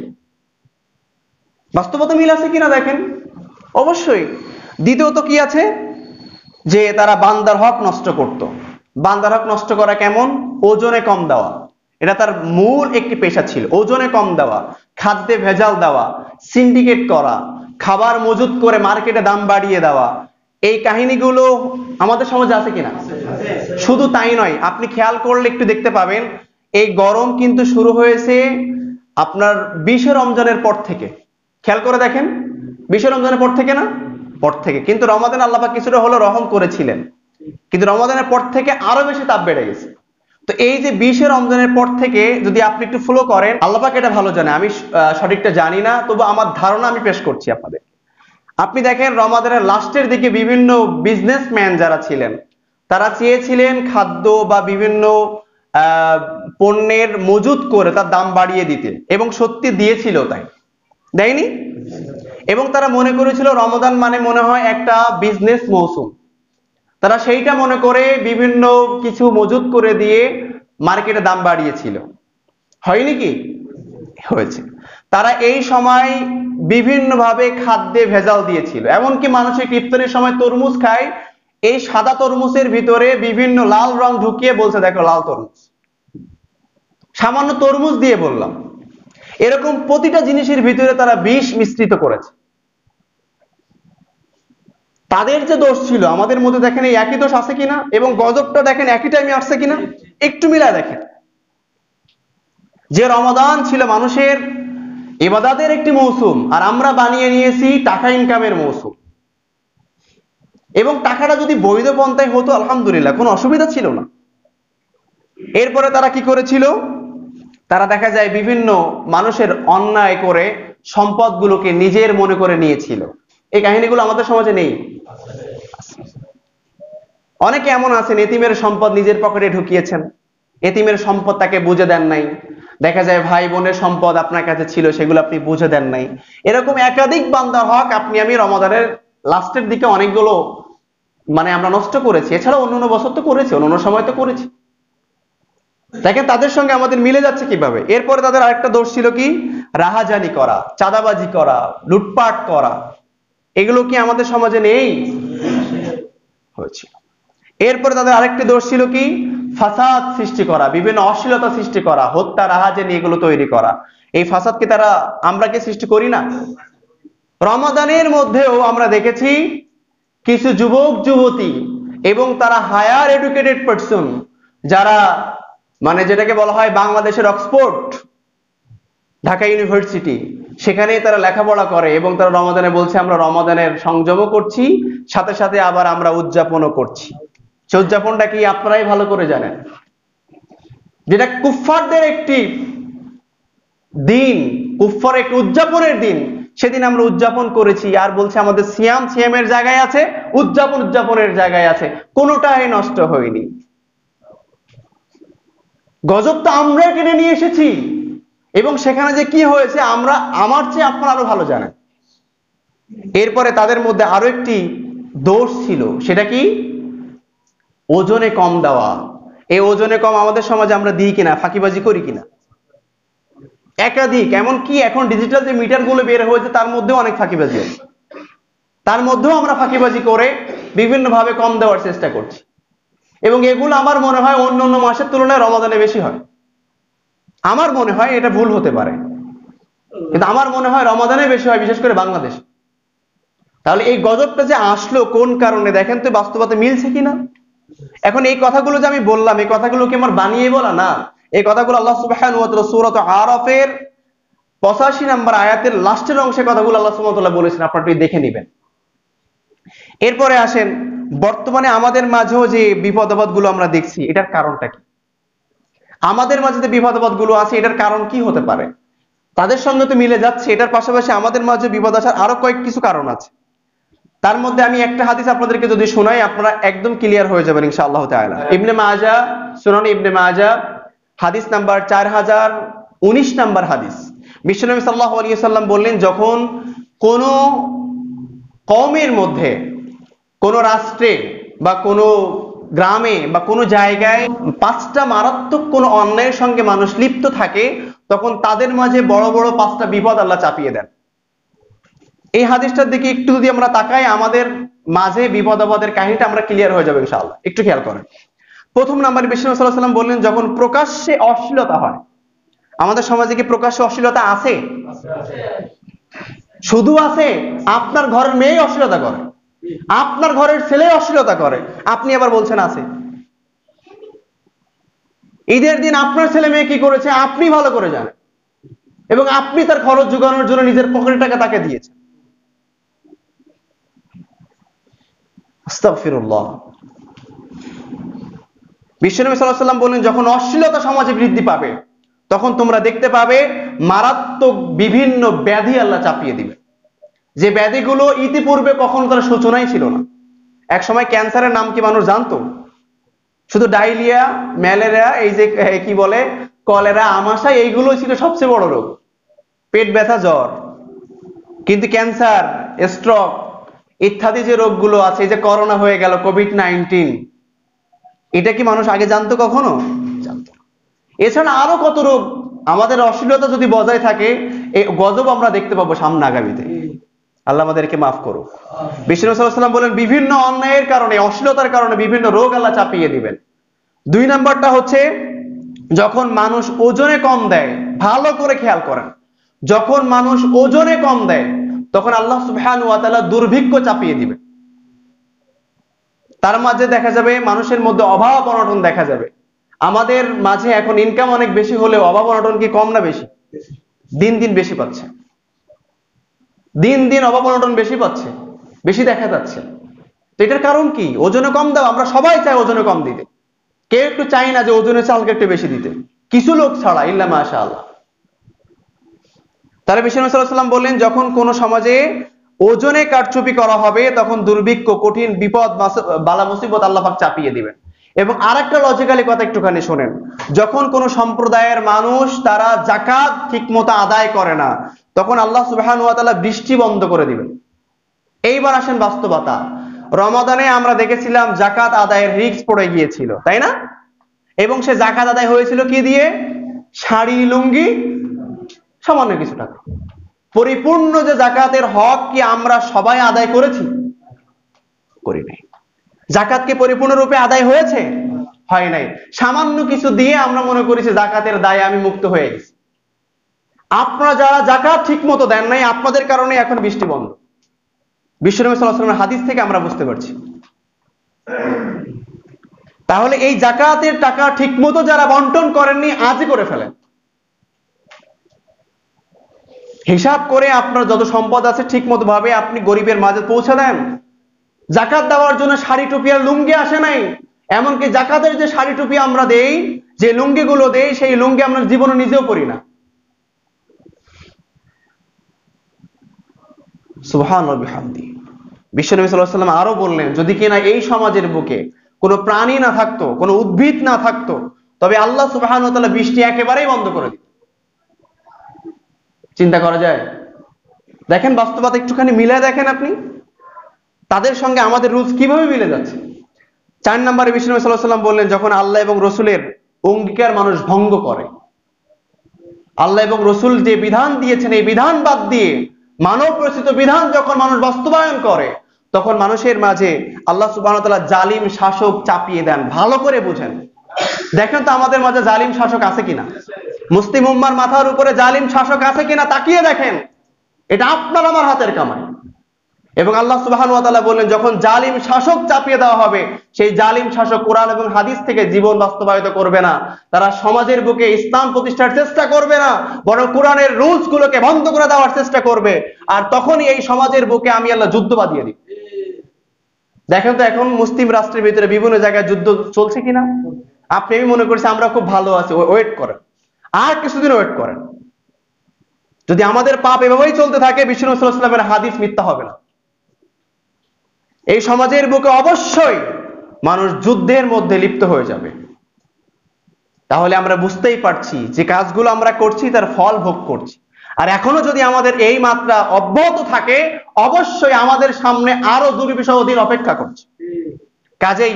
বাস্তবতা মিল আছে কিনা দেখেন, অবশ্যই। দ্বিতীয়ত কি আছে, যে তারা বান্দার হক নষ্ট করত। বান্দার হক নষ্ট করা কেমন? ওজনে কম দেওয়া, এটা তার মূল একটি পেশা ছিল। ওজনে কম দেওয়া, খাদ্যে ভেজাল দেওয়া, সিন্ডিকেট করা, খাবার মজুত করে মার্কেটে দাম বাড়িয়ে দেওয়া, এই কাহিনীগুলো আমাদের সমাজে আছে কিনা? শুধু তাই নয়, আপনি খেয়াল করলে একটু দেখতে পাবেন এই গরম কিন্তু শুরু হয়েছে আপনার 20 রমজানের পর থেকে। খেয়াল করে দেখেন, 20 রমজানের পর থেকে না? পর থেকে। কিন্তু রমাদান আল্লাহ পাক কিছুটা হলো রহম করেছিলেন, কিন্তু রমাদানের পর থেকে আরো বেশি তাপ বেড়ে গেছে। তো এই যে 20 রমজানের পর থেকে যদি আপনি একটু ফলো করেন, আল্লাহ পাক এটা ভালো জানে, আমি সঠিকটা জানি না, তবু আমার ধারণা আমি পেশ করছি আপনাদের। আপনি দেখেন রমাদানের লাস্টের দিকে বিভিন্ন বিজনেসম্যান যারা ছিলেন, তারা চেয়েছিলেন খাদ্য বা বিভিন্ন পণ্যের মজুত করে তার দাম বাড়িয়ে দিতে, এবং সত্যি দিয়েছিল, তাই দেয়নি? এবং তারা মনে করেছিল রমাদান মানে মনে হয় একটা বিজনেস মৌসুম, তারা সেইটা মনে করে বিভিন্ন কিছু মজুত করে দিয়ে মার্কেটে দাম বাড়িয়েছিল। হয়নি কি? হয়েছে। তারা এই সময় বিভিন্নভাবে খাদ্যে ভেজাল দিয়েছিল, এমনকি মানুষের ইফতারের সময় তরমুজ খায়, এই সাদা তরমুজের ভিতরে বিভিন্ন লাল রং ঢুকিয়ে বলছে দেখো লাল তরমুজ। সামান্য তরমুজ দিয়ে বললাম, এরকম প্রতিটা জিনিসের ভিতরে তারা বিষ মিশ্রিত করেছে। তাদের যে দোষ ছিল, আমাদের মধ্যে দেখেন এই একই দোষ আছে কিনা, এবং গজবটা দেখেন একই টাইমে আসছে কিনা, একটু মিলায় দেখেন। যে রমাদান ছিল মানুষের ইবাদতের একটি মৌসুম, আর আমরা বানিয়ে নিয়েছি টাকা ইনকামের মৌসুম। এবং টাকাটা যদি বৈধ পন্থায় হতো আলহামদুলিল্লাহ, কোনো অসুবিধা ছিল না। এরপরে তারা কি করেছিল, তারা দেখা যায় বিভিন্ন মানুষের অন্যায় করে সম্পদগুলোকে নিজের মনে করে নিয়েছিল। এই কাহিনীগুলো আমাদের সমাজে নেই? অনেকে এমন আছেন এতিমের সম্পদ নিজের পকেটে ঢুকিয়েছেন, এতিমের সম্পদ তাকে বুঝে দেন নাই। দেখা যায় ভাই বোনের সম্পদ আপনার কাছে ছিল, সেগুলো আপনি বুঝে দেন নাই। এরকম একাধিক বান্দার হক আপনি আমি রমাদানের লাস্টের দিকে অনেকগুলো আমরা নষ্ট করেছি। এছাড়া অন্য বছর তো করেছি, অন্য সময় তো করেছি। দেখেন তাদের সঙ্গে আমাদের মিলে যাচ্ছে কিভাবে। এরপরে তাদের আরেকটা দোষ ছিল কি, রাহাজানি করা, চাঁদাবাজি করা, লুটপাট করা। এগুলো কি আমাদের সমাজে নেই? হয়েছিল। এরপরে তাদের আরেকটি দোষ ছিল কি, ফাসাদ সৃষ্টি করা, বিভিন্ন অশ্লীলতা সৃষ্টি করা, হত্যা, রাহাজানি এগুলো তৈরি করা। এই ফাসাদ কি আমরা কি সৃষ্টি করি না? রমাদানের মধ্যেও আমরা দেখেছি কিছু যুবক যুবতী এবং তারা হায়ার এডুকেটেড পারসন, যারা যেটাকে বলা হয় বাংলাদেশের অক্সফোর্ড, ঢাকা ইউনিভার্সিটি, সেখানেই তারা লেখাপড়া করে, এবং তারা রমাদানে বলছে আমরা রমাদানের সংযমও করছি, সাথে সাথে আবার আমরা উদযাপনও করছি। সে উদযাপনটা কি আপনারাই ভালো করে জানেন। যেটা কুফফারদের একটি দিন, কুফফার একটি উদযাপনের দিন, সেদিন আমরা উদযাপন করেছি, আর বলছে আমাদের সিয়ামের জায়গায় আছে, উদযাপনের জায়গায় আছে, কোনোটাই নষ্ট হয়নি। গজব তো আমরা কিনে নিয়ে এসেছি, এবং সেখানে যে কি হয়েছে আমার চেয়ে আপনারা আরো ভালো জানেন। এরপরে তাদের মধ্যে আরো একটি দোষ ছিল, সেটা কি, ওজনে কম দেওয়া। এই ওজনে কম আমাদের সমাজে আমরা দিই কিনা, ফাঁকিবাজি করি কিনা? একাধিক, এমনকি এখন ডিজিটাল যে মিটার গুলো বের হয়েছে তার মধ্যেও অনেক ফাঁকিবাজি আছে। তার মধ্যেও আমরা ফাঁকিবাজি করে বিভিন্ন ভাবে কম দেওয়ার চেষ্টা করছি, এবং এগুলো আমার মনে হয় অন্য মাসের তুলনায় রমাদানে বেশি হয়। আমার মনে হয়, এটা ভুল হতে পারে, কিন্তু আমার মনে হয় রমাদানে বেশি হয়, বিশেষ করে বাংলাদেশ। তাহলে এই গজবটা যে আসলো কোন কারণে, দেখেন তো বাস্তবতা মিলছে কিনা। এখন এই কথাগুলো যে আমি বললাম, এই কথাগুলো কি আমার বানিয়ে বলা না, এই কথাগুলো আল্লাহ সুবহানাহু ওয়া তাআলা সূরা আরাফের 85 নম্বর আয়াতের লাস্টের অংশে কথাগুলো আল্লাহ সুবহানাহু ওয়া তাআলা বলেছেন, আপনারা একটু দেখে নেবেন। এরপরে আসেন, বর্তমানে আমাদের মাঝেও যে বিপদ আপদ গুলো আমরা দেখছি, এটার কারণটা কি? আমাদের মাঝে যে বিপদ আপদ গুলো আছে, এটার কারণ কি হতে পারে? তাদের সঙ্গে তো মিলে যাচ্ছে, এটার পাশাপাশি আমাদের মাঝে বিপদ আসার আরো কিছু কারণ আছে। তার মধ্যে আমি একটা হাদিস আপনাদেরকে যদি শোনাই, আপনারা একদম ক্লিয়ার হয়ে যাবেন ইনশাআল্লাহ তাআলা। ইবনে মাজাহ, সুনান ইবনে মাজাহ, হাদিস নাম্বার 4019 নাম্বার হাদিস। বিশ্বনবী সাল্লাল্লাহু আলাইহি ওয়াসাল্লাম বললেন, যখন কোন কওমের মধ্যে, কোন রাষ্ট্রে বা কোন গ্রামে বা কোন জায়গায় 5টা মারাত্মক কোন অন্যায়ের সঙ্গে মানুষ লিপ্ত থাকে, তখন তাদের মাঝে বড় বড় 5টা বিপদ আল্লাহ চাপিয়ে দেন। এই হাদিসটার দিকে একটু যদি আমরা তাকাই, আমাদের মাঝে বিপদ আপদের কাহিনীটা আমরা ক্লিয়ার হয়ে যাবে ইনশাআল্লাহ। একটু খেয়াল করেন। প্রথম নাম্বারে বিশ্বনবী সাল্লাল্লাহু আলাইহি ওয়াসাল্লাম বললেন, যখন প্রকাশ্যে অশ্লীলতা হয়। আমাদের সমাজে কি প্রকাশ্যে অশ্লীলতা আছে? শুধু আছে, আপনার ঘরের মেয়ে অশ্লীলতা করে, আপনার ঘরের ছেলে অশ্লীলতা করে, আপনি আবার বলছেন আছে। ঈদের দিন আপনার ছেলে মেয়ে কি করেছে আপনি ভালো করে জানেন, এবং আপনি তার খরচ যোগানোর জন্য নিজের পকেটের টাকা তাকে দিয়েছেন। আস্তাগফিরুল্লাহ। বিশ্বনবী সাল্লাল্লাহু আলাইহি ওয়াসাল্লাম বলেন, যখন অশ্লীলতা সমাজে বৃদ্ধি পাবে, তখন তোমরা দেখতে পাবে মারাত্মক বিভিন্ন ব্যাধি আল্লাহ চাপিয়ে দিবে, যে ব্যাধিগুলো ইতিপূর্বে কখনো তার সূচনাই ছিল না। এক সময় ক্যান্সারের নাম কি মানুষ জানতো? শুধু ডায়রিয়া, ম্যালেরিয়া, এই যে কি বলে কলেরা, আমাশা, এইগুলো ছিল সবচেয়ে বড় রোগ, পেট ব্যথা, জ্বর। কিন্তু ক্যান্সার, স্ট্রোক ইত্যাদি যে রোগগুলো আছে, এই যে করোনা হয়ে গেল, কোভিড-19, এটা কি মানুষ আগে জানতো কখনো? জানতো না। এছাড়া আরো কত রোগ। আমাদের অশ্লীলতা যদি বজায় থাকে, এই গজব আমরা দেখতে পাবো সামনে আগামীতে। আল্লাহ আমাদেরকে মাফ করুক। বিশ্বনবী সাল্লাল্লাহু আলাইহি ওয়াসাল্লাম বলেন, বিভিন্ন অন্যায়ের কারণে, অশ্লীলতার কারণে বিভিন্ন রোগ আল্লাহ চাপিয়ে দিবেন। 2 নাম্বারটা হচ্ছে, যখন মানুষ ওজনে কম দেয়। ভালো করে খেয়াল করেন, যখন মানুষ ওজনে কম দেয়, তখন আল্লাহ সুবহানাহু ওয়া তাআলা দুর্ভিক্ষ চাপিয়ে দিবেন। তার মাঝে দেখা যাবে মানুষের মধ্যে অভাব অনটন দেখা যাবে। আমাদের মাঝে এখন ইনকাম অনেক বেশি হলেও অভাব অনটন কি কম না বেশি? দিন দিন বেশি পাচ্ছে, দিন দিন অভাব অনটন বেশি পাচ্ছে, বেশি দেখা যাচ্ছে। তো এটার কারণ কি? ওজনে কম দাও। আমরা সবাই চাই ওজনে কম দিতে, কেউ একটু চাই না যে ওজনের চালকে একটু বেশি দিতে, কিছু লোক ছাড়া, ইল্লা মাশাআল্লাহ। তাহলে বিশ্বনবী সাল্লাল্লাহু আলাইহি ওয়াসাল্লাম বললেন, যখন কোন সমাজে ওজনে কারচুপি করা হবে, তখন দুর্ভিক্ষ, কঠিন বিপদ, বালা মুসিবত আল্লাহ পাক চাপিয়ে দিবেন। এবং আরেকটা লজিক্যালি কথা একটুখানি শোনেন, যখন কোন সম্প্রদায়ের মানুষ তারা যাকাত ঠিকমতো আদায় করে না, তখন আল্লাহ সুবহানাহু ওয়া তাআলা বৃষ্টি বন্ধ করে দিবেন। এইবার আসেন বাস্তবতা। রমাদানে আমরা দেখেছিলাম যাকাত আদায়ের রিস্ক পড়ে গিয়েছিল, তাই না? এবং সে যাকাত আদায় হয়েছিল কি দিয়ে? শাড়ি, লুঙ্গি, সামান্য কিছু টাকা। পরিপূর্ণ যে যাকাতের হক কি আমরা সবাই আদায় করেছি? করি নাই। যাকাত কি পরিপূর্ণরূপে আদায় হয়েছে? হয় নাই। সামান্য কিছু দিয়ে আমরা মনে করেছি যাকাতের দায়ে আমি মুক্ত হয়ে গেছি। আপনারা যারা যাকাত ঠিক মতো দেন নাই, আপনাদের কারণে এখন বৃষ্টি বন্ধ। বিশ্বনবী সাল্লাল্লাহু আলাইহি ওয়াসাল্লামের হাদিস থেকে আমরা বুঝতে পারছি। তাহলে এই যাকাতের টাকা ঠিক মতো যারা বন্টন করেননি, আজই করে ফেলেন। হিসাব করে আপনার যত সম্পদ আছে ঠিক মতো ভাবে আপনি গরিবের মাঝে পৌঁছে দেন। যাকাত দেওয়ার জন্য শাড়ি, টুপি আর লুঙ্গি আসে নাই। এমনকি যাকাতের যে শাড়ি, টুপি আমরা দেই, যে লুঙ্গিগুলো দেই, সেই লুঙ্গি আমরা জীবনে নিজেও পরি না। সুবহানাল্লাহ বিহামদি। বিশ্বনবী সাল্লাল্লাহু আলাইহি ওয়াসাল্লাম আরো বললেন, যদি কিনা এই সমাজের বুকে কোনো প্রাণী না থাকতো, কোনো উদ্ভিদ না থাকতো, তবে আল্লাহ সুবহানাহু ওয়া তাআলা বৃষ্টি একেবারেই বন্ধ করে দিত। চিন্তা করা যায়? দেখেন বাস্তবতা একটুখানি মিলে দেখেন আপনি, তাদের সঙ্গে আমাদের রুলস কিভাবে মিলে যাচ্ছে। 4 নম্বরে বিশ্বনবী সাল্লাল্লাহু আলাইহি ওয়াসাল্লাম বললেন, যখন আল্লাহ এবং রসুলের অঙ্গীকার মানুষ ভঙ্গ করে, আল্লাহ এবং রসুল যে বিধান দিয়েছেন এই বিধান বাদ দিয়ে মানব রচিত বিধান যখন মানুষ বাস্তবায়ন করে, তখন মানুষের মাঝে আল্লাহ সুবহানাহু ওয়া তাআলা জালিম শাসক চাপিয়ে দেন। ভালো করে বুঝেন, দেখেন তো আমাদের মাঝে জালিম শাসক আছে কিনা, মুসলিম উম্মার মাথার উপরে জালিম শাসক আছে কিনা তাকিয়ে দেখেন। এটা আপনার আমার হাতের কামাই। এবং আল্লাহ সুবহানাহু ওয়া তাআলা বললেন, যখন জালিম শাসক চাপিয়ে দেওয়া হবে, সেই জালিম শাসক কোরআন এবং হাদিস থেকে জীবন বাস্তবায়িত করবে না, তারা সমাজের বুকে ইসলাম প্রতিষ্ঠার চেষ্টা করবে না, বরং কোরআনের রুলস গুলোকে বন্ধ করে দেওয়ার চেষ্টা করবে। আর তখনই এই সমাজের বুকে আমি আল্লাহ যুদ্ধ বাঁধিয়ে দিই। দেখেন তো এখন মুসলিম রাষ্ট্রের ভিতরে বিভিন্ন জায়গায় যুদ্ধ চলছে কিনা। আপনি আমি মনে করছি আমরা খুব ভালো আছি, ওয়েট করেন, আর কিছুদিন ওয়েট করেন। যদি আমাদের পাপ এভাবেই চলতে থাকে, বিশ্বনবী সাল্লাল্লাহু আলাইহি ওয়াসাল্লামের হাদিস মিথ্যা হবে না। এই সমাজের বুকে অবশ্যই মানুষ যুদ্ধের মধ্যে লিপ্ত হয়ে যাবে। তাহলে আমরা বুঝতেই পারছি যে কাজগুলো আমরা করছি তার ফল ভোগ করছি। আর এখনো যদি আমাদের এই মাত্রা অব্যাহত থাকে, অবশ্যই আমাদের সামনে আরো দুর্বিষহ দিন অপেক্ষা করছে। কাজেই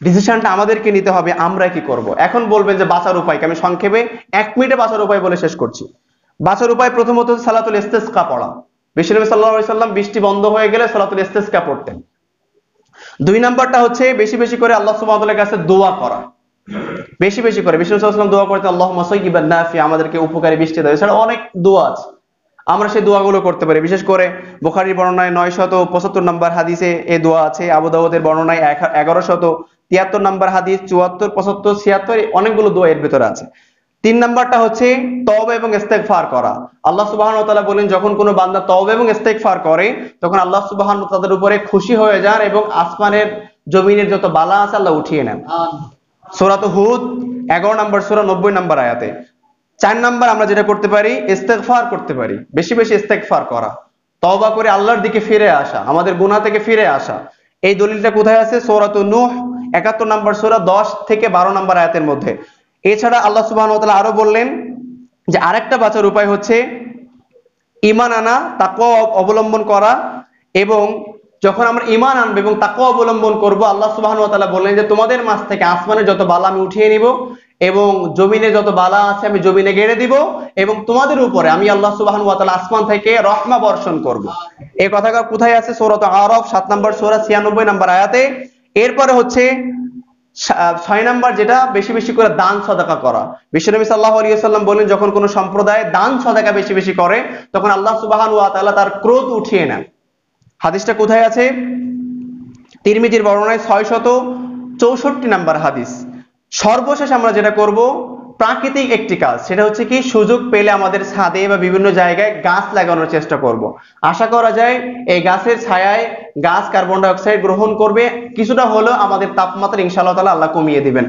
ডিসিশনটা আমাদেরকে নিতে হবে, আমরা কি করব। এখন বলবেন যে বাঁচার উপায় কি? আমি সংক্ষেপে 1 মিনিটে বাঁচার উপায় বলে শেষ করছি। বাঁচার উপায় প্রথমত সালাতুল ইস্তিসকা পড়া। বিশ্বনবী সাল্লাল্লাহু আলাইহি সাল্লাম বৃষ্টি বন্ধ হয়ে গেলে সালাতুল ইস্তিসকা পড়তেন। 2 নাম্বারটা হচ্ছে বেশি বেশি করে আল্লাহ সুবহানাহু ওয়া তাআলার কাছে দোয়া করা। বেশি বেশি করে বিশ্বনবী সাল্লাল্লাহু আলাইহি ওয়াসাল্লাম দোয়া করতেন, আল্লাহুম্মা সাইয়্যিবান নাফিআ, আমাদেরকে উপকারী বৃষ্টি দাও। এছাড়া অনেক দোয়া আছে, আমরা সেই দোয়াগুলো করতে পারি। বিশেষ করে বুখারীর বর্ণনায় 975 নম্বর হাদিসে এই দোয়া আছে। আবু দাউদের বর্ণনায় 1173 নম্বর হাদিস, 74, 75, 76 অনেকগুলো দোয়া এর ভিতরে আছে। 3 নাম্বারটা হচ্ছে তওবা এবং ইস্তেগফার করা। আল্লাহ সুবহানাহু ওয়া তাআলা বলেন, যখন কোনো বান্দা তওবা এবং ইস্তেগফার করে তখন আল্লাহ সুবহানাহু ওয়া তাআলা তাদের উপরে খুশি হয়ে যান এবং আসমানের জমিনের যত বালা আছে আল্লাহ উঠিয়ে নেন। সূরা হুদ 11 নম্বর সূরা 90 নম্বর আয়াতে। 4 নাম্বার আমরা যেটা করতে পারি, ইস্তেগফার করতে পারি। বেশি বেশি ইস্তেগফার করা, তওবা করে আল্লাহর দিকে ফিরে আসা, আমাদের গুনাহ থেকে ফিরে আসা। এই দলিলটা কোথায় আছে? সূরা নূহ 71 নম্বর সূরা 10 থেকে 12 নম্বর আয়াতের মধ্যে। এছাড়া আল্লাহ সুবহানাহু ওয়া তাআলা আরো বললেন যে আরেকটা বাঁচার উপায় হচ্ছে ঈমান আনা, তাকওয়া অবলম্বন করা। এবং যখন আমরা ঈমান আনবো এবং তাকওয়া অবলম্বন করব, আল্লাহ সুবহানাহু ওয়া তাআলা বললেন যে তোমাদের মাঝ থেকে আসমানের যত বালা আমি উঠিয়ে নিব এবং জমিনে যত বালা আছে আমি জমিনে গেড়ে দিব এবং তোমাদের উপরে আমি আল্লাহ সুবহানাহু ওয়া তাআলা আসমান থেকে রহমত বর্ষণ করব। এই কথাটা কোথায় আছে? সূরা আরাফ 7 নম্বর সূরা 96 নম্বর আয়াতে। এরপরে হচ্ছে 6 নাম্বার, যেটা বেশি বেশি করে দান সদাকা করা। বিশ্বনবী সাল্লাল্লাহু আলাইহি ওয়াসাল্লাম বলেন, যখন কোনো সম্প্রদায় দান সদাকা বেশি বেশি করে তখন আল্লাহ সুবহানাহু ওয়া তাআলা তার ক্রোধ উঠিয়ে নেন। হাদিসটা কোথায় আছে? তিরমিজির বর্ণনায় 664 নাম্বার হাদিস। সর্বশেষ আমরা যেটা করব প্রাকৃতিক একটি কাজ, সেটা হচ্ছে কি, সুযোগ পেলে আমাদের ছাদে বা বিভিন্ন জায়গায় গাছ লাগানোর চেষ্টা করব। আশা করা যায় এই গাছের ছায়ায় গাছ কার্বন ডাই অক্সাইড গ্রহণ করবে, কিছুটা হলেও আমাদের তাপমাত্রা ইনশাআল্লাহ তাআলা আল্লাহ কমিয়ে দিবেন।